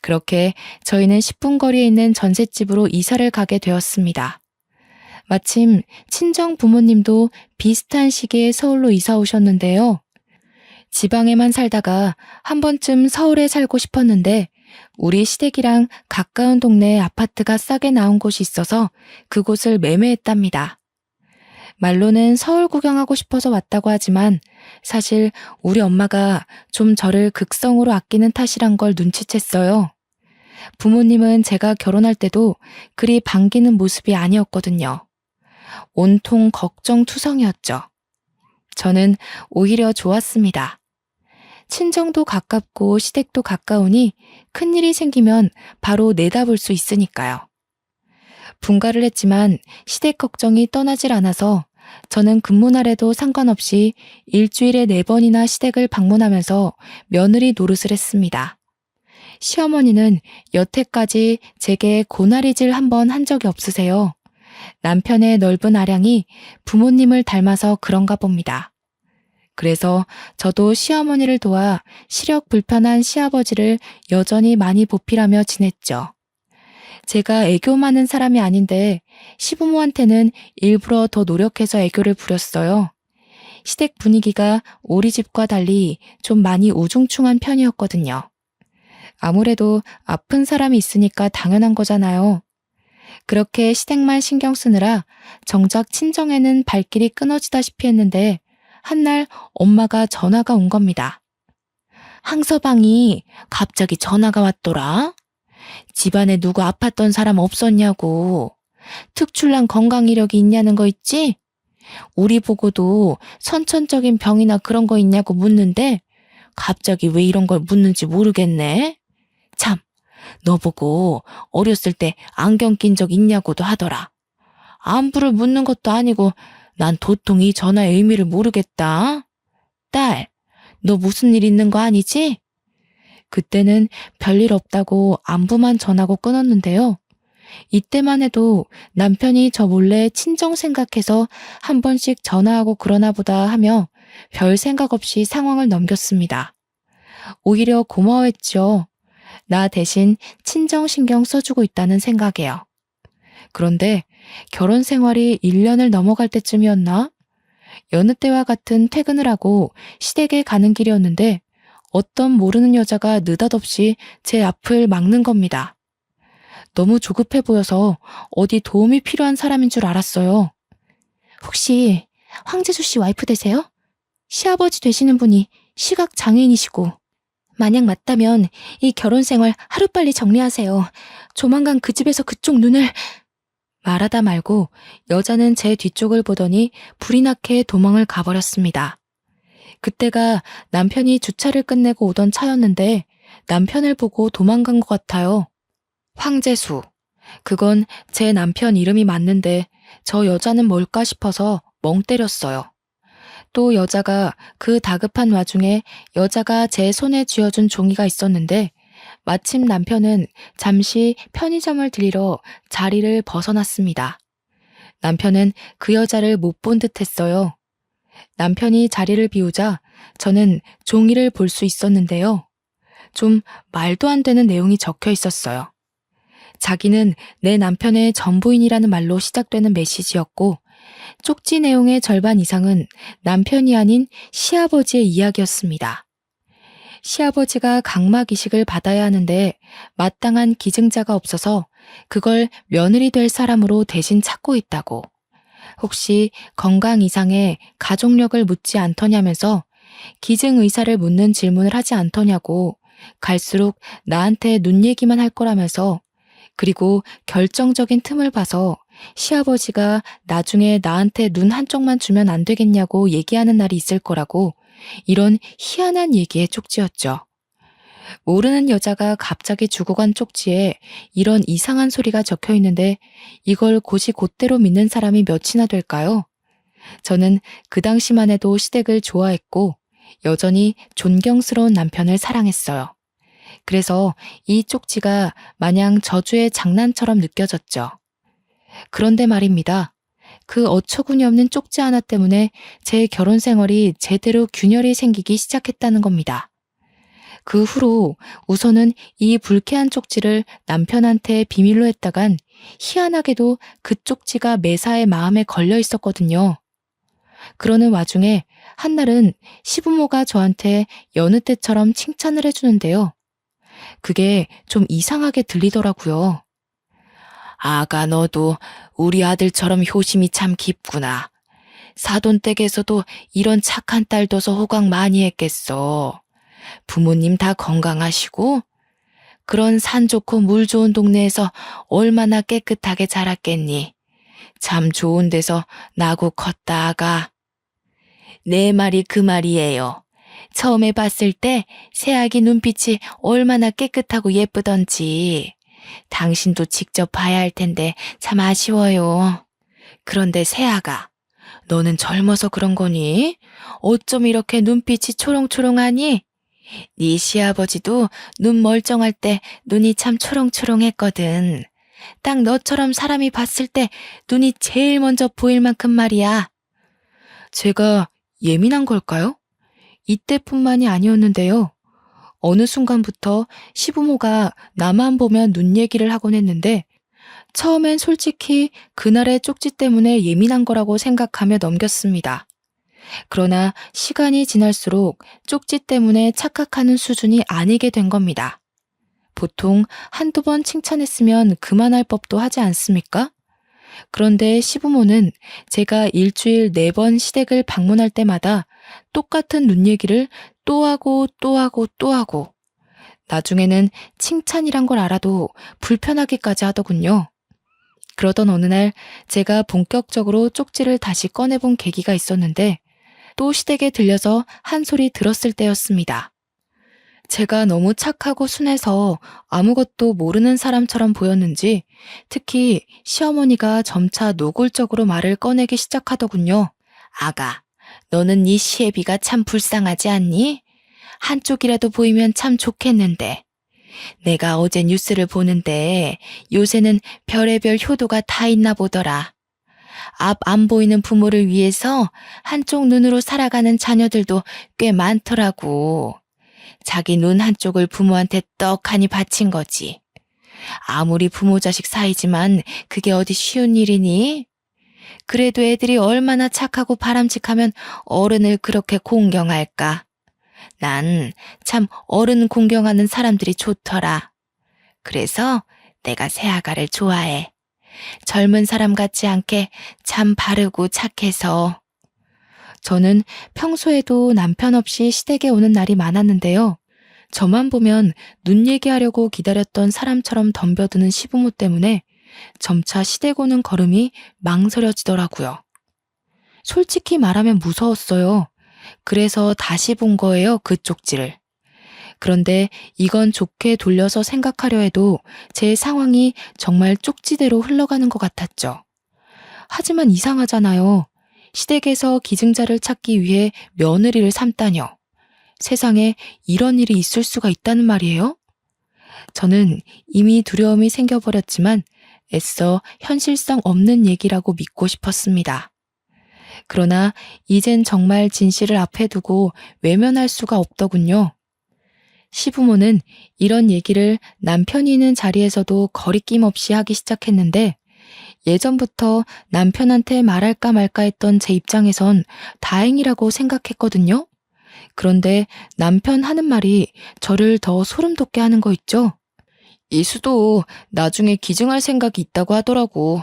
그렇게 저희는 10분 거리에 있는 전셋집으로 이사를 가게 되었습니다. 마침 친정 부모님도 비슷한 시기에 서울로 이사 오셨는데요. 지방에만 살다가 한 번쯤 서울에 살고 싶었는데 우리 시댁이랑 가까운 동네에 아파트가 싸게 나온 곳이 있어서 그곳을 매매했답니다. 말로는 서울 구경하고 싶어서 왔다고 하지만 사실 우리 엄마가 좀 저를 극성으로 아끼는 탓이란 걸 눈치챘어요. 부모님은 제가 결혼할 때도 그리 반기는 모습이 아니었거든요. 온통 걱정투성이었죠. 저는 오히려 좋았습니다. 친정도 가깝고 시댁도 가까우니 큰일이 생기면 바로 내다볼 수 있으니까요. 분가를 했지만 시댁 걱정이 떠나질 않아서 저는 근무날에도 상관없이 일주일에 4번이나 시댁을 방문하면서 며느리 노릇을 했습니다. 시어머니는 여태까지 제게 고나리질 한 번 한 적이 없으세요. 남편의 넓은 아량이 부모님을 닮아서 그런가 봅니다. 그래서 저도 시어머니를 도와 시력 불편한 시아버지를 여전히 많이 보필하며 지냈죠. 제가 애교 많은 사람이 아닌데 시부모한테는 일부러 더 노력해서 애교를 부렸어요. 시댁 분위기가 우리 집과 달리 좀 많이 우중충한 편이었거든요. 아무래도 아픈 사람이 있으니까 당연한 거잖아요. 그렇게 시댁만 신경 쓰느라 정작 친정에는 발길이 끊어지다시피 했는데 한날 엄마가 전화가 온 겁니다. 항서방이 갑자기 전화가 왔더라. 집안에 누구 아팠던 사람 없었냐고. 특출난 건강 이력이 있냐는 거 있지? 우리 보고도 선천적인 병이나 그런 거 있냐고 묻는데 갑자기 왜 이런 걸 묻는지 모르겠네. 참, 너 보고 어렸을 때 안경 낀 적 있냐고도 하더라. 안부를 묻는 것도 아니고 난 도통 이 전화의 의미를 모르겠다. 딸, 너 무슨 일 있는 거 아니지? 그때는 별일 없다고 안부만 전하고 끊었는데요. 이때만 해도 남편이 저 몰래 친정 생각해서 한 번씩 전화하고 그러나 보다 하며 별 생각 없이 상황을 넘겼습니다. 오히려 고마워했죠. 나 대신 친정 신경 써주고 있다는 생각에요. 그런데 결혼 생활이 1년을 넘어갈 때쯤이었나? 여느 때와 같은 퇴근을 하고 시댁에 가는 길이었는데 어떤 모르는 여자가 느닷없이 제 앞을 막는 겁니다. 너무 조급해 보여서 어디 도움이 필요한 사람인 줄 알았어요. 혹시 황재수 씨 와이프 되세요? 시아버지 되시는 분이 시각 장애인이시고. 만약 맞다면 이 결혼 생활 하루빨리 정리하세요. 조만간 그 집에서 그쪽 눈을. 말하다 말고 여자는 제 뒤쪽을 보더니 불이 나게 도망을 가버렸습니다. 그때가 남편이 주차를 끝내고 오던 차였는데 남편을 보고 도망간 것 같아요. 황재수. 그건 제 남편 이름이 맞는데 저 여자는 뭘까 싶어서 멍 때렸어요. 또 여자가 그 다급한 와중에 여자가 제 손에 쥐어준 종이가 있었는데 마침 남편은 잠시 편의점을 들리러 자리를 벗어났습니다. 남편은 그 여자를 못 본 듯 했어요. 남편이 자리를 비우자 저는 종이를 볼 수 있었는데요. 좀 말도 안 되는 내용이 적혀 있었어요. 자기는 내 남편의 전부인이라는 말로 시작되는 메시지였고 쪽지 내용의 절반 이상은 남편이 아닌 시아버지의 이야기였습니다. 시아버지가 각막 이식을 받아야 하는데 마땅한 기증자가 없어서 그걸 며느리 될 사람으로 대신 찾고 있다고. 혹시 건강 이상에 가족력을 묻지 않더냐면서 기증 의사를 묻는 질문을 하지 않더냐고 갈수록 나한테 눈 얘기만 할 거라면서 그리고 결정적인 틈을 봐서 시아버지가 나중에 나한테 눈 한쪽만 주면 안 되겠냐고 얘기하는 날이 있을 거라고 이런 희한한 얘기의 쪽지였죠. 모르는 여자가 갑자기 주고 간 쪽지에 이런 이상한 소리가 적혀 있는데 이걸 곧이곧대로 믿는 사람이 몇이나 될까요? 저는 그 당시만 해도 시댁을 좋아했고 여전히 존경스러운 남편을 사랑했어요. 그래서 이 쪽지가 마냥 저주의 장난처럼 느껴졌죠. 그런데 말입니다. 그 어처구니 없는 쪽지 하나 때문에 제 결혼 생활이 제대로 균열이 생기기 시작했다는 겁니다. 그 후로 우선은 이 불쾌한 쪽지를 남편한테 비밀로 했다간 희한하게도 그 쪽지가 매사에 마음에 걸려 있었거든요. 그러는 와중에 한날은 시부모가 저한테 여느 때처럼 칭찬을 해주는데요. 그게 좀 이상하게 들리더라고요. 아가 너도 우리 아들처럼 효심이 참 깊구나. 사돈댁에서도 이런 착한 딸 둬서 호강 많이 했겠어. 부모님 다 건강하시고 그런 산 좋고 물 좋은 동네에서 얼마나 깨끗하게 자랐겠니. 참 좋은 데서 나고 컸다 아가. 내 말이 그 말이에요. 처음에 봤을 때 새아기 눈빛이 얼마나 깨끗하고 예쁘던지. 당신도 직접 봐야 할 텐데 참 아쉬워요. 그런데 새아가, 너는 젊어서 그런 거니? 어쩜 이렇게 눈빛이 초롱초롱하니? 네 시아버지도 눈 멀쩡할 때 눈이 참 초롱초롱했거든. 딱 너처럼 사람이 봤을 때 눈이 제일 먼저 보일 만큼 말이야. 제가 예민한 걸까요? 이때뿐만이 아니었는데요. 어느 순간부터 시부모가 나만 보면 눈 얘기를 하곤 했는데 처음엔 솔직히 그날의 쪽지 때문에 예민한 거라고 생각하며 넘겼습니다. 그러나 시간이 지날수록 쪽지 때문에 착각하는 수준이 아니게 된 겁니다. 보통 한두 번 칭찬했으면 그만할 법도 하지 않습니까? 그런데 시부모는 제가 일주일 4번 시댁을 방문할 때마다 똑같은 눈 얘기를 또 하고 또 하고 또 하고 나중에는 칭찬이란 걸 알아도 불편하기까지 하더군요. 그러던 어느 날 제가 본격적으로 쪽지를 다시 꺼내본 계기가 있었는데 또 시댁에 들려서 한 소리 들었을 때였습니다. 제가 너무 착하고 순해서 아무것도 모르는 사람처럼 보였는지 특히 시어머니가 점차 노골적으로 말을 꺼내기 시작하더군요. 아가, 너는 네 시애비가 참 불쌍하지 않니? 한쪽이라도 보이면 참 좋겠는데. 내가 어제 뉴스를 보는데 요새는 별의별 효도가 다 있나 보더라. 앞 안 보이는 부모를 위해서 한쪽 눈으로 살아가는 자녀들도 꽤 많더라고. 자기 눈 한쪽을 부모한테 떡하니 바친 거지. 아무리 부모 자식 사이지만 그게 어디 쉬운 일이니? 그래도 애들이 얼마나 착하고 바람직하면 어른을 그렇게 공경할까? 난 참 어른 공경하는 사람들이 좋더라. 그래서 내가 새아가를 좋아해. 젊은 사람 같지 않게 참 바르고 착해서. 저는 평소에도 남편 없이 시댁에 오는 날이 많았는데요. 저만 보면 눈 얘기하려고 기다렸던 사람처럼 덤벼드는 시부모 때문에 점차 시댁 오는 걸음이 망설여지더라고요. 솔직히 말하면 무서웠어요. 그래서 다시 본 거예요, 그 쪽지를. 그런데 이건 좋게 돌려서 생각하려 해도 제 상황이 정말 쪽지대로 흘러가는 것 같았죠. 하지만 이상하잖아요. 시댁에서 기증자를 찾기 위해 며느리를 삼다녀. 세상에 이런 일이 있을 수가 있다는 말이에요? 저는 이미 두려움이 생겨버렸지만 애써 현실성 없는 얘기라고 믿고 싶었습니다. 그러나 이젠 정말 진실을 앞에 두고 외면할 수가 없더군요. 시부모는 이런 얘기를 남편이 있는 자리에서도 거리낌 없이 하기 시작했는데 예전부터 남편한테 말할까 말까 했던 제 입장에선 다행이라고 생각했거든요. 그런데 남편 하는 말이 저를 더 소름 돋게 하는 거 있죠? 이수도 나중에 기증할 생각이 있다고 하더라고.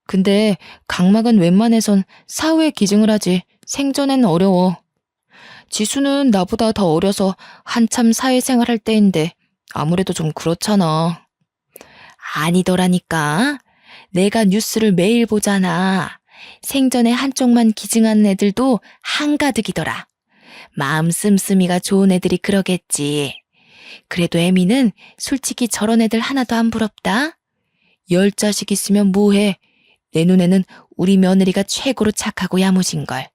근데 각막은 웬만해선 사후에 기증을 하지 생전엔 어려워. 지수는 나보다 더 어려서 한참 사회생활 할 때인데 아무래도 좀 그렇잖아. 아니더라니까. 내가 뉴스를 매일 보잖아. 생전에 한쪽만 기증하는 애들도 한가득이더라. 마음 씀씀이가 좋은 애들이 그러겠지. 그래도 애미는 솔직히 저런 애들 하나도 안 부럽다. 10자식 있으면 뭐해. 내 눈에는 우리 며느리가 최고로 착하고 야무진걸.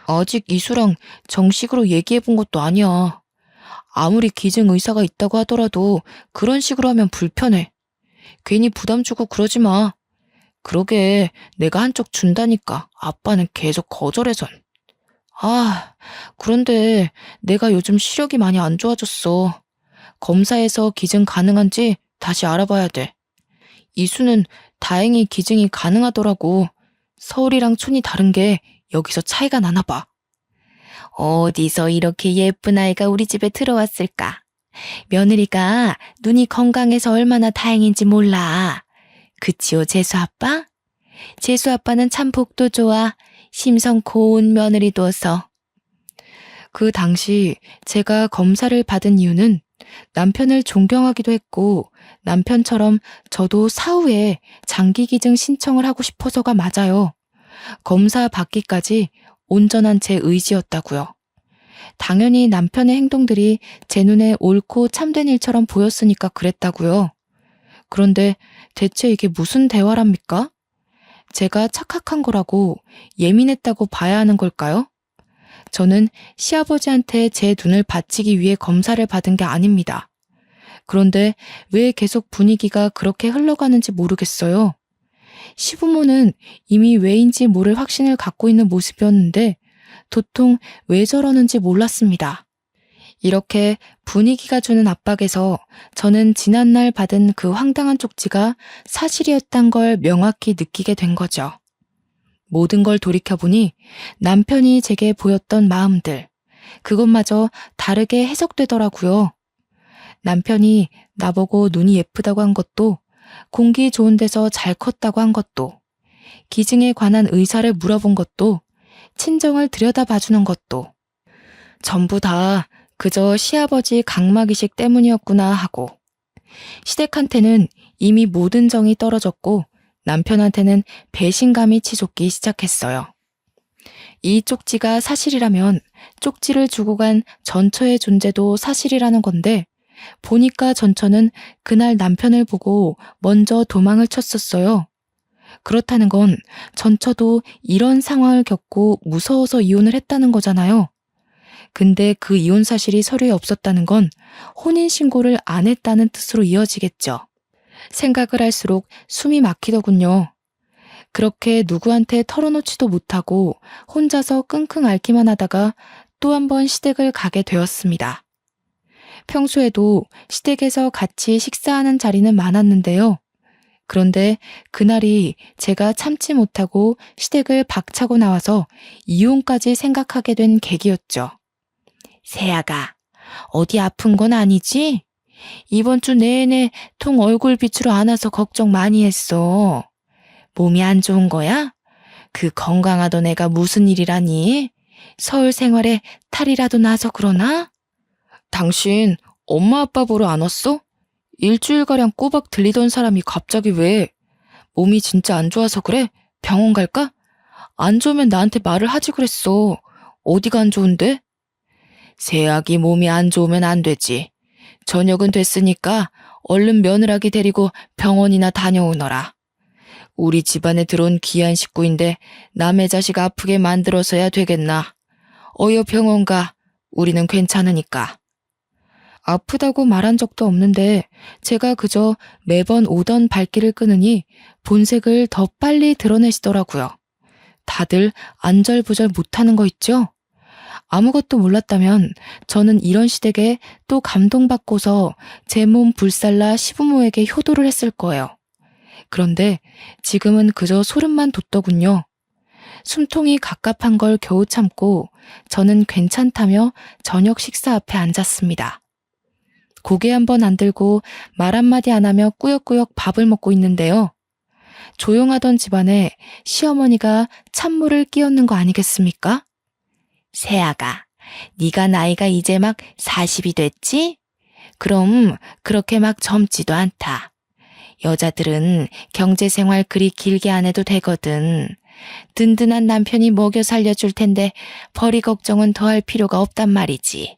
아직 이수랑 정식으로 얘기해본 것도 아니야. 아무리 기증 의사가 있다고 하더라도 그런 식으로 하면 불편해. 괜히 부담 주고 그러지 마. 그러게 내가 한쪽 준다니까 아빠는 계속 거절해선. 아, 그런데 내가 요즘 시력이 많이 안 좋아졌어. 검사해서 기증 가능한지 다시 알아봐야 돼. 이수는 다행히 기증이 가능하더라고. 서울이랑 촌이 다른 게 여기서 차이가 나나 봐. 어디서 이렇게 예쁜 아이가 우리 집에 들어왔을까? 며느리가 눈이 건강해서 얼마나 다행인지 몰라. 그치요, 재수 아빠? 재수 아빠는 참 복도 좋아. 심성 고운 며느리 둬서. 그 당시 제가 검사를 받은 이유는 남편을 존경하기도 했고 남편처럼 저도 사후에 장기 기증 신청을 하고 싶어서가 맞아요. 검사 받기까지 온전한 제 의지였다고요. 당연히 남편의 행동들이 제 눈에 옳고 참된 일처럼 보였으니까 그랬다고요. 그런데 대체 이게 무슨 대화랍니까? 제가 착각한 거라고 예민했다고 봐야 하는 걸까요? 저는 시아버지한테 제 눈을 바치기 위해 검사를 받은 게 아닙니다. 그런데 왜 계속 분위기가 그렇게 흘러가는지 모르겠어요. 시부모는 이미 왜인지 모를 확신을 갖고 있는 모습이었는데 도통 왜 저러는지 몰랐습니다. 이렇게 분위기가 주는 압박에서 저는 지난날 받은 그 황당한 쪽지가 사실이었단 걸 명확히 느끼게 된 거죠. 모든 걸 돌이켜보니 남편이 제게 보였던 마음들, 그것마저 다르게 해석되더라고요. 남편이 나보고 눈이 예쁘다고 한 것도, 공기 좋은 데서 잘 컸다고 한 것도, 기증에 관한 의사를 물어본 것도, 친정을 들여다봐주는 것도 전부 다 그저 시아버지 각막이식 때문이었구나 하고 시댁한테는 이미 모든 정이 떨어졌고 남편한테는 배신감이 치솟기 시작했어요. 이 쪽지가 사실이라면 쪽지를 주고 간 전처의 존재도 사실이라는 건데 보니까 전처는 그날 남편을 보고 먼저 도망을 쳤었어요. 그렇다는 건 전처도 이런 상황을 겪고 무서워서 이혼을 했다는 거잖아요. 근데 그 이혼 사실이 서류에 없었다는 건 혼인신고를 안 했다는 뜻으로 이어지겠죠. 생각을 할수록 숨이 막히더군요. 그렇게 누구한테 털어놓지도 못하고 혼자서 끙끙 앓기만 하다가 또 한 번 시댁을 가게 되었습니다. 평소에도 시댁에서 같이 식사하는 자리는 많았는데요. 그런데 그날이 제가 참지 못하고 시댁을 박차고 나와서 이혼까지 생각하게 된 계기였죠. 세아가, 어디 아픈 건 아니지? 이번 주 내내 통 얼굴 빛으로 안 와서 걱정 많이 했어. 몸이 안 좋은 거야? 그 건강하던 애가 무슨 일이라니? 서울 생활에 탈이라도 나서 그러나? 당신 엄마 아빠 보러 안 왔어? 일주일가량 꼬박 들리던 사람이 갑자기 왜? 몸이 진짜 안 좋아서 그래? 병원 갈까? 안 좋으면 나한테 말을 하지 그랬어. 어디가 안 좋은데? 새아기 몸이 안 좋으면 안 되지. 저녁은 됐으니까 얼른 며느라기 데리고 병원이나 다녀오너라. 우리 집안에 들어온 귀한 식구인데 남의 자식 아프게 만들어서야 되겠나. 어여 병원 가. 우리는 괜찮으니까. 아프다고 말한 적도 없는데 제가 그저 매번 오던 발길을 끄느니 본색을 더 빨리 드러내시더라고요. 다들 안절부절 못하는 거 있죠? 아무것도 몰랐다면 저는 이런 시댁에 또 감동받고서 제 몸 불살라 시부모에게 효도를 했을 거예요. 그런데 지금은 그저 소름만 돋더군요. 숨통이 갑갑한 걸 겨우 참고 저는 괜찮다며 저녁 식사 앞에 앉았습니다. 고개 한번 안 들고 말 한마디 안 하며 꾸역꾸역 밥을 먹고 있는데요. 조용하던 집안에 시어머니가 찬물을 끼얹는 거 아니겠습니까? 새아가, 네가 나이가 이제 막 40이 됐지? 그럼 그렇게 막 젊지도 않다. 여자들은 경제생활 그리 길게 안 해도 되거든. 든든한 남편이 먹여 살려줄 텐데 벌이 걱정은 더 할 필요가 없단 말이지.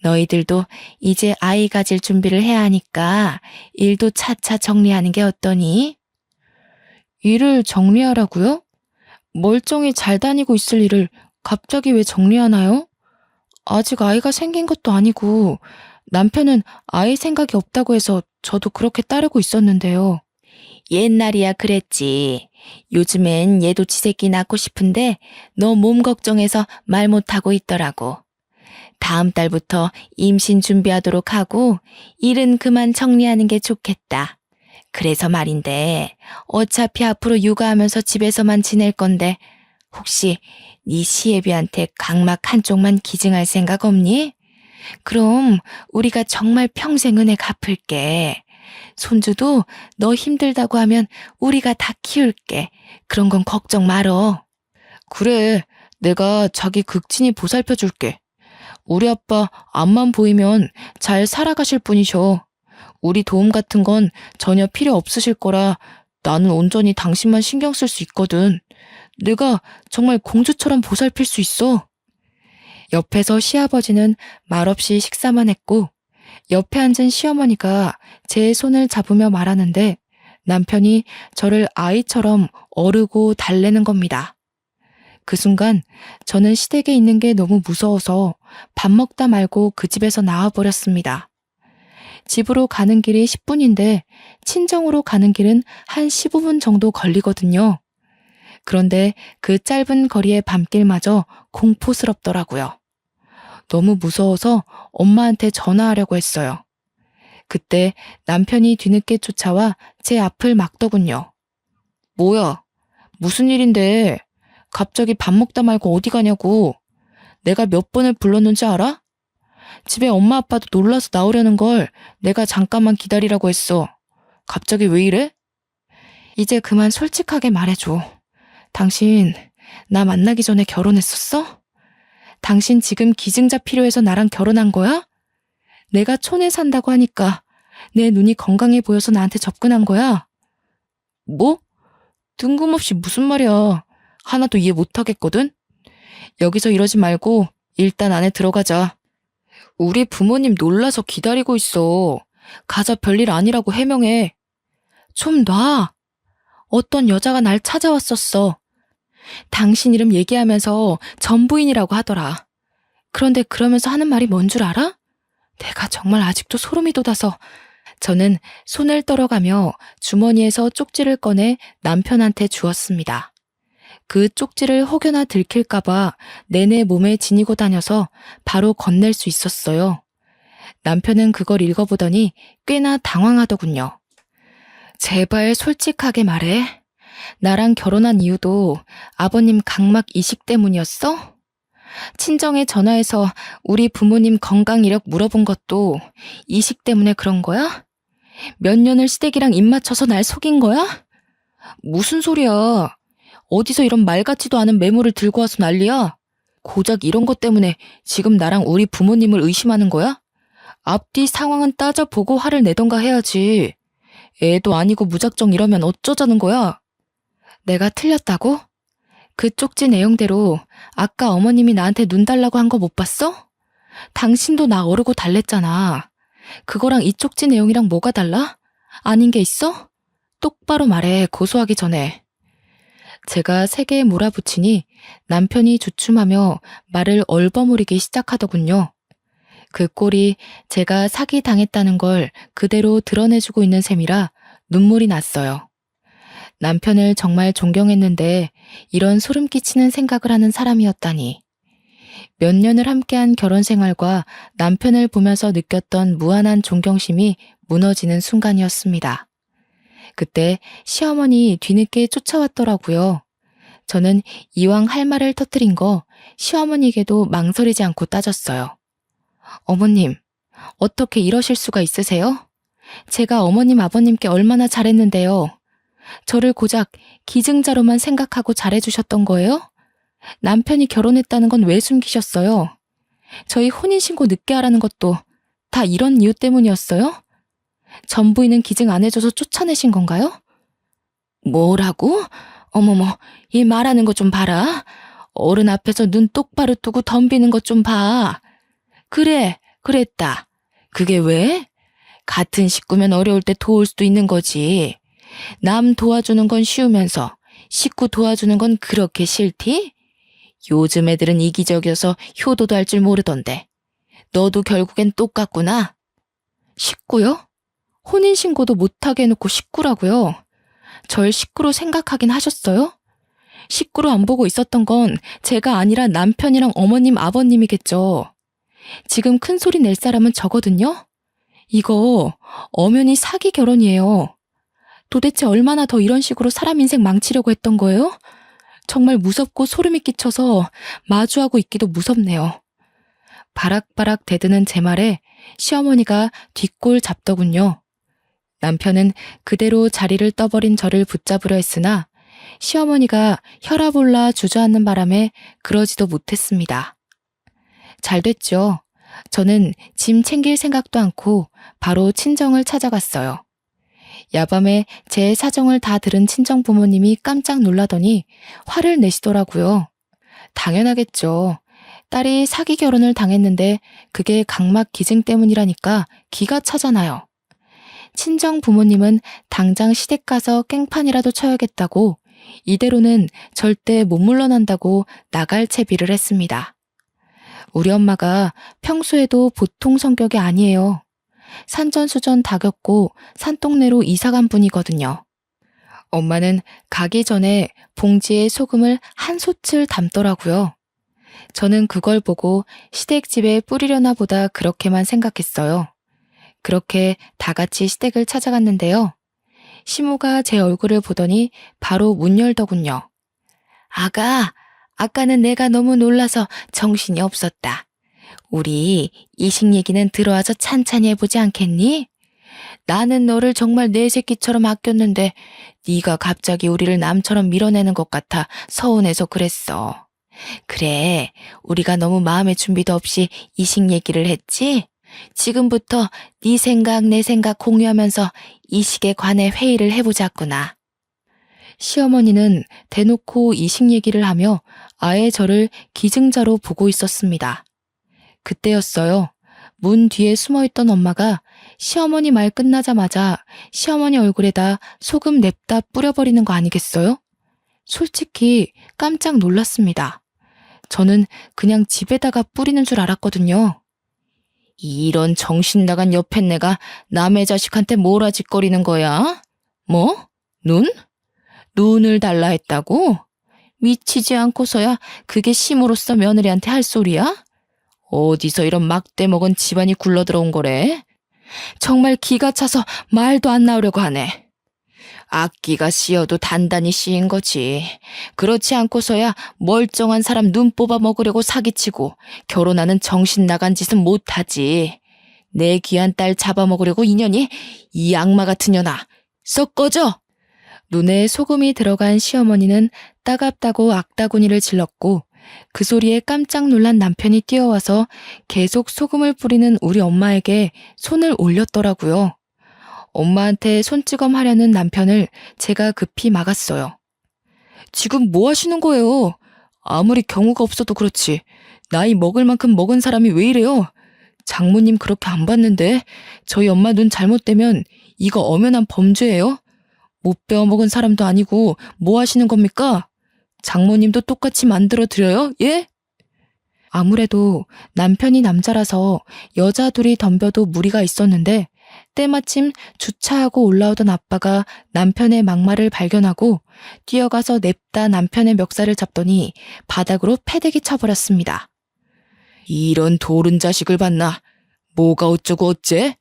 너희들도 이제 아이 가질 준비를 해야 하니까 일도 차차 정리하는 게 어떠니? 일을 정리하라고요? 멀쩡히 잘 다니고 있을 일을 갑자기 왜 정리하나요? 아직 아이가 생긴 것도 아니고 남편은 아이 생각이 없다고 해서 저도 그렇게 따르고 있었는데요. 옛날이야 그랬지. 요즘엔 얘도 지 새끼 낳고 싶은데 너 몸 걱정해서 말 못하고 있더라고. 다음 달부터 임신 준비하도록 하고 일은 그만 정리하는 게 좋겠다. 그래서 말인데 어차피 앞으로 육아하면서 집에서만 지낼 건데 혹시 네 시애비한테 각막 한쪽만 기증할 생각 없니? 그럼 우리가 정말 평생 은혜 갚을게. 손주도 너 힘들다고 하면 우리가 다 키울게. 그런 건 걱정 말어. 그래, 내가 자기 극진히 보살펴줄게. 우리 아빠 앞만 보이면 잘 살아가실 분이셔. 우리 도움 같은 건 전혀 필요 없으실 거라 나는 온전히 당신만 신경 쓸 수 있거든. 내가 정말 공주처럼 보살필 수 있어. 옆에서 시아버지는 말없이 식사만 했고 옆에 앉은 시어머니가 제 손을 잡으며 말하는데 남편이 저를 아이처럼 어르고 달래는 겁니다. 그 순간 저는 시댁에 있는 게 너무 무서워서 밥 먹다 말고 그 집에서 나와버렸습니다. 집으로 가는 길이 10분인데 친정으로 가는 길은 한 15분 정도 걸리거든요. 그런데 그 짧은 거리의 밤길마저 공포스럽더라고요. 너무 무서워서 엄마한테 전화하려고 했어요. 그때 남편이 뒤늦게 쫓아와 제 앞을 막더군요. 뭐야? 무슨 일인데? 갑자기 밥 먹다 말고 어디 가냐고. 내가 몇 번을 불렀는지 알아? 집에 엄마 아빠도 놀라서 나오려는 걸 내가 잠깐만 기다리라고 했어. 갑자기 왜 이래? 이제 그만 솔직하게 말해줘. 당신 나 만나기 전에 결혼했었어? 당신 지금 기증자 필요해서 나랑 결혼한 거야? 내가 촌에 산다고 하니까 내 눈이 건강해 보여서 나한테 접근한 거야? 뭐? 뜬금없이 무슨 말이야. 하나도 이해 못하겠거든? 여기서 이러지 말고 일단 안에 들어가자. 우리 부모님 놀라서 기다리고 있어. 가자 별일 아니라고 해명해. 좀 놔. 어떤 여자가 날 찾아왔었어. 당신 이름 얘기하면서 전부인이라고 하더라. 그런데 그러면서 하는 말이 뭔 줄 알아? 내가 정말 아직도 소름이 돋아서 저는 손을 떨어가며 주머니에서 쪽지를 꺼내 남편한테 주었습니다. 그 쪽지를 혹여나 들킬까봐 내내 몸에 지니고 다녀서 바로 건넬 수 있었어요. 남편은 그걸 읽어보더니 꽤나 당황하더군요. 제발 솔직하게 말해. 나랑 결혼한 이유도 아버님 각막 이식 때문이었어? 친정에 전화해서 우리 부모님 건강 이력 물어본 것도 이식 때문에 그런 거야? 몇 년을 시댁이랑 입 맞춰서 날 속인 거야? 무슨 소리야? 어디서 이런 말 같지도 않은 메모를 들고 와서 난리야? 고작 이런 것 때문에 지금 나랑 우리 부모님을 의심하는 거야? 앞뒤 상황은 따져보고 화를 내던가 해야지. 애도 아니고 무작정 이러면 어쩌자는 거야? 내가 틀렸다고? 그 쪽지 내용대로 아까 어머님이 나한테 눈 달라고 한 거 못 봤어? 당신도 나 어르고 달랬잖아. 그거랑 이 쪽지 내용이랑 뭐가 달라? 아닌 게 있어? 똑바로 말해, 고소하기 전에. 제가 세게에 몰아붙이니 남편이 주춤하며 말을 얼버무리기 시작하더군요. 그 꼴이 제가 사기당했다는 걸 그대로 드러내주고 있는 셈이라 눈물이 났어요. 남편을 정말 존경했는데 이런 소름 끼치는 생각을 하는 사람이었다니. 몇 년을 함께한 결혼 생활과 남편을 보면서 느꼈던 무한한 존경심이 무너지는 순간이었습니다. 그때 시어머니 뒤늦게 쫓아왔더라고요. 저는 이왕 할 말을 터뜨린 거 시어머니에게도 망설이지 않고 따졌어요. 어머님, 어떻게 이러실 수가 있으세요? 제가 어머님 아버님께 얼마나 잘했는데요. 저를 고작 기증자로만 생각하고 잘해주셨던 거예요? 남편이 결혼했다는 건 왜 숨기셨어요? 저희 혼인신고 늦게 하라는 것도 다 이런 이유 때문이었어요? 전부인은 기증 안 해줘서 쫓아내신 건가요? 뭐라고? 어머머, 이 말하는 거 좀 봐라. 어른 앞에서 눈 똑바로 뜨고 덤비는 것 좀 봐. 그래, 그랬다. 그게 왜? 같은 식구면 어려울 때 도울 수도 있는 거지. 남 도와주는 건 쉬우면서 식구 도와주는 건 그렇게 싫디? 요즘 애들은 이기적이어서 효도도 할 줄 모르던데. 너도 결국엔 똑같구나. 식구요? 혼인신고도 못하게 해놓고 식구라고요? 절 식구로 생각하긴 하셨어요? 식구로 안 보고 있었던 건 제가 아니라 남편이랑 어머님, 아버님이겠죠. 지금 큰 소리 낼 사람은 저거든요? 이거 엄연히 사기 결혼이에요. 도대체 얼마나 더 이런 식으로 사람 인생 망치려고 했던 거예요? 정말 무섭고 소름이 끼쳐서 마주하고 있기도 무섭네요. 바락바락 대드는 제 말에 시어머니가 뒷골 잡더군요. 남편은 그대로 자리를 떠버린 저를 붙잡으려 했으나 시어머니가 혈압 올라 주저앉는 바람에 그러지도 못했습니다. 잘 됐죠. 저는 짐 챙길 생각도 않고 바로 친정을 찾아갔어요. 야밤에 제 사정을 다 들은 친정 부모님이 깜짝 놀라더니 화를 내시더라고요. 당연하겠죠. 딸이 사기 결혼을 당했는데 그게 각막 기증 때문이라니까 기가 차잖아요. 친정 부모님은 당장 시댁 가서 깽판이라도 쳐야겠다고 이대로는 절대 못 물러난다고 나갈 채비를 했습니다. 우리 엄마가 평소에도 보통 성격이 아니에요. 산전수전 다 겪고 산동네로 이사간 분이거든요. 엄마는 가기 전에 봉지에 소금을 한 솥을 담더라고요. 저는 그걸 보고 시댁집에 뿌리려나 보다 그렇게만 생각했어요. 그렇게 다 같이 시댁을 찾아갔는데요. 시모가 제 얼굴을 보더니 바로 문 열더군요. 아까는 내가 너무 놀라서 정신이 없었다. 우리 이식 얘기는 들어와서 찬찬히 해보지 않겠니? 나는 너를 정말 내 새끼처럼 아꼈는데 네가 갑자기 우리를 남처럼 밀어내는 것 같아 서운해서 그랬어. 그래, 우리가 너무 마음의 준비도 없이 이식 얘기를 했지? 지금부터 네 생각 내 생각 공유하면서 이식에 관해 회의를 해보자꾸나. 시어머니는 대놓고 이식 얘기를 하며 아예 저를 기증자로 보고 있었습니다. 그때였어요. 문 뒤에 숨어있던 엄마가 시어머니 말 끝나자마자 시어머니 얼굴에다 소금 냅다 뿌려버리는 거 아니겠어요? 솔직히 깜짝 놀랐습니다. 저는 그냥 집에다가 뿌리는 줄 알았거든요. 이런 정신 나간 여팻네가 남의 자식한테 뭐라짓거리는 거야? 뭐? 눈? 눈을 달라 했다고? 미치지 않고서야 그게 심으로써 며느리한테 할 소리야? 어디서 이런 막대 먹은 집안이 굴러들어온 거래? 정말 기가 차서 말도 안 나오려고 하네. 악기가 씌어도 단단히 씌인 거지. 그렇지 않고서야 멀쩡한 사람 눈 뽑아 먹으려고 사기치고 결혼하는 정신 나간 짓은 못하지. 내 귀한 딸 잡아먹으려고 인연이 이 악마 같은 년아. 썩 꺼져! 눈에 소금이 들어간 시어머니는 따갑다고 악다구니를 질렀고 그 소리에 깜짝 놀란 남편이 뛰어와서 계속 소금을 뿌리는 우리 엄마에게 손을 올렸더라고요. 엄마한테 손찌검 하려는 남편을 제가 급히 막았어요. 지금 뭐 하시는 거예요? 아무리 경우가 없어도 그렇지. 나이 먹을 만큼 먹은 사람이 왜 이래요? 장모님 그렇게 안 봤는데 저희 엄마 눈 잘못되면 이거 엄연한 범죄예요? 못 배워먹은 사람도 아니고 뭐 하시는 겁니까? 장모님도 똑같이 만들어드려요? 예? 아무래도 남편이 남자라서 여자 둘이 덤벼도 무리가 있었는데 때마침 주차하고 올라오던 아빠가 남편의 막말을 발견하고 뛰어가서 냅다 남편의 멱살을 잡더니 바닥으로 패대기 쳐버렸습니다. 이런 도른 자식을 봤나? 뭐가 어쩌고 어째?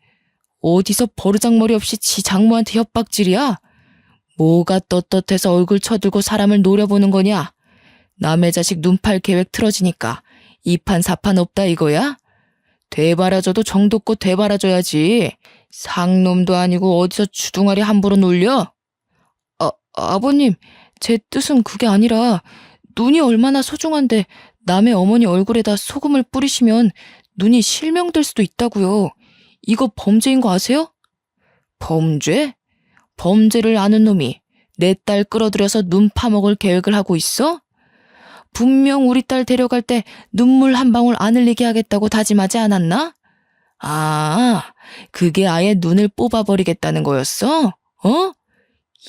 어디서 버르장머리 없이 지 장모한테 협박질이야? 뭐가 떳떳해서 얼굴 쳐들고 사람을 노려보는 거냐? 남의 자식 눈팔 계획 틀어지니까 이판 사판 없다 이거야? 되바라져도 정도껏 되바라져야지. 상놈도 아니고 어디서 주둥아리 함부로 놀려? 아버님, 제 뜻은 그게 아니라 눈이 얼마나 소중한데 남의 어머니 얼굴에다 소금을 뿌리시면 눈이 실명될 수도 있다고요. 이거 범죄인 거 아세요? 범죄? 범죄를 아는 놈이 내 딸 끌어들여서 눈 파먹을 계획을 하고 있어? 분명 우리 딸 데려갈 때 눈물 한 방울 안 흘리게 하겠다고 다짐하지 않았나? 아, 그게 아예 눈을 뽑아버리겠다는 거였어? 어?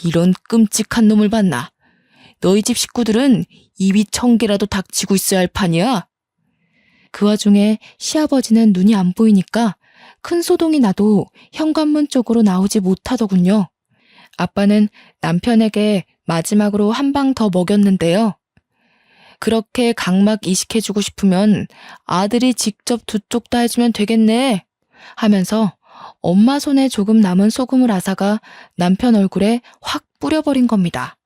이런 끔찍한 놈을 봤나? 너희 집 식구들은 입이 1000개라도 닥치고 있어야 할 판이야. 그 와중에 시아버지는 눈이 안 보이니까 큰 소동이 나도 현관문 쪽으로 나오지 못하더군요. 아빠는 남편에게 마지막으로 한 방 더 먹였는데요. 그렇게 각막 이식해주고 싶으면 아들이 직접 두 쪽 다 해주면 되겠네 하면서 엄마 손에 조금 남은 소금을 앗아가 남편 얼굴에 확 뿌려버린 겁니다.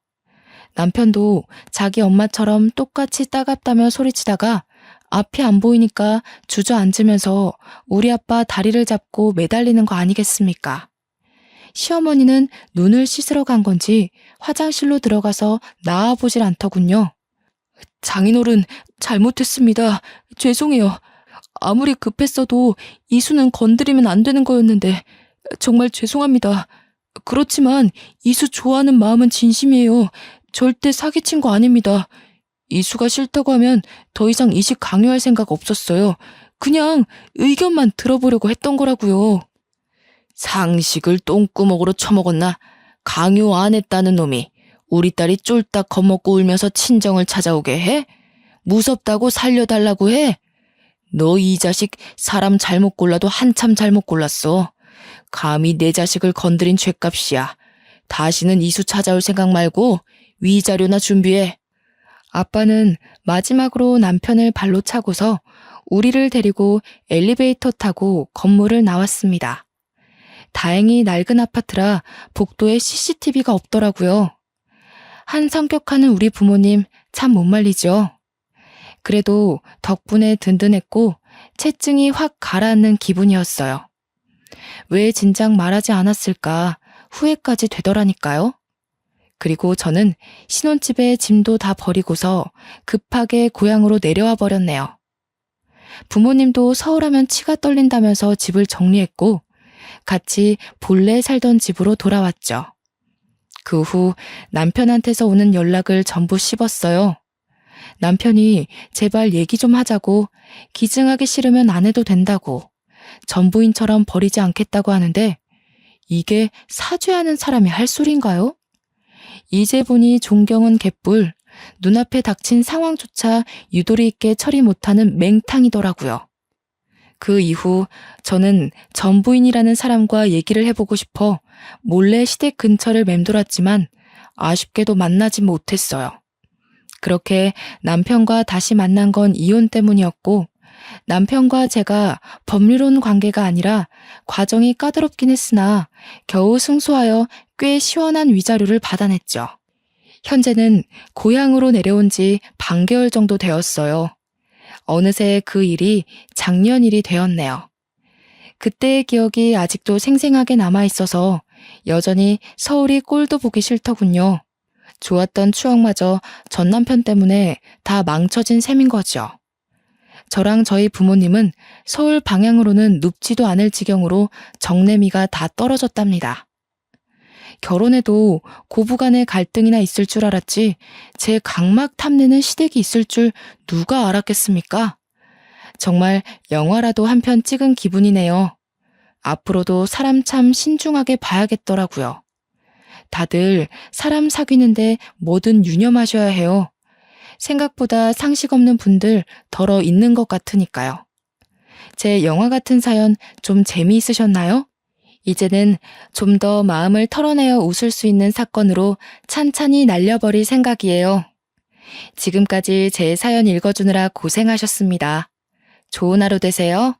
남편도 자기 엄마처럼 똑같이 따갑다며 소리치다가 앞이 안 보이니까 주저앉으면서 우리 아빠 다리를 잡고 매달리는 거 아니겠습니까? 시어머니는 눈을 씻으러 간 건지 화장실로 들어가서 나와보질 않더군요. 장인어른, 잘못했습니다. 죄송해요. 아무리 급했어도 이수는 건드리면 안 되는 거였는데 정말 죄송합니다. 그렇지만 이수 좋아하는 마음은 진심이에요. 절대 사기친 거 아닙니다. 이수가 싫다고 하면 더 이상 이식 강요할 생각 없었어요. 그냥 의견만 들어보려고 했던 거라고요. 상식을 똥구멍으로 처먹었나? 강요 안 했다는 놈이 우리 딸이 쫄딱 겁먹고 울면서 친정을 찾아오게 해? 무섭다고 살려달라고 해? 너 이 자식 사람 잘못 골라도 한참 잘못 골랐어. 감히 내 자식을 건드린 죗값이야. 다시는 이수 찾아올 생각 말고 위자료나 준비해. 아빠는 마지막으로 남편을 발로 차고서 우리를 데리고 엘리베이터 타고 건물을 나왔습니다. 다행히 낡은 아파트라 복도에 CCTV가 없더라고요. 한 성격하는 우리 부모님 참 못 말리죠. 그래도 덕분에 든든했고 체증이 확 가라앉는 기분이었어요. 왜 진작 말하지 않았을까 후회까지 되더라니까요. 그리고 저는 신혼집에 짐도 다 버리고서 급하게 고향으로 내려와 버렸네요. 부모님도 서울하면 치가 떨린다면서 집을 정리했고 같이 본래 살던 집으로 돌아왔죠. 그 후 남편한테서 오는 연락을 전부 씹었어요. 남편이 제발 얘기 좀 하자고 기증하기 싫으면 안 해도 된다고 전부인처럼 버리지 않겠다고 하는데 이게 사죄하는 사람이 할 소린가요? 이제 보니 존경은 개뿔, 눈앞에 닥친 상황조차 유도리 있게 처리 못하는 맹탕이더라고요. 그 이후 저는 전부인이라는 사람과 얘기를 해보고 싶어 몰래 시댁 근처를 맴돌았지만 아쉽게도 만나지 못했어요. 그렇게 남편과 다시 만난 건 이혼 때문이었고 남편과 제가 법률혼 관계가 아니라 과정이 까다롭긴 했으나 겨우 승소하여 꽤 시원한 위자료를 받아냈죠. 현재는 고향으로 내려온 지 반개월 정도 되었어요. 어느새 그 일이 작년 일이 되었네요. 그때의 기억이 아직도 생생하게 남아있어서 여전히 서울이 꼴도 보기 싫더군요. 좋았던 추억마저 전 남편 때문에 다 망쳐진 셈인 거죠. 저랑 저희 부모님은 서울 방향으로는 눕지도 않을 지경으로 정내미가 다 떨어졌답니다. 결혼해도 고부간의 갈등이나 있을 줄 알았지 제 각막 탐내는 시댁이 있을 줄 누가 알았겠습니까? 정말 영화라도 한 편 찍은 기분이네요. 앞으로도 사람 참 신중하게 봐야겠더라고요. 다들 사람 사귀는데 뭐든 유념하셔야 해요. 생각보다 상식 없는 분들 덜어 있는 것 같으니까요. 제 영화 같은 사연 좀 재미있으셨나요? 이제는 좀 더 마음을 털어내어 웃을 수 있는 사건으로 찬찬히 날려버릴 생각이에요. 지금까지 제 사연 읽어주느라 고생하셨습니다. 좋은 하루 되세요.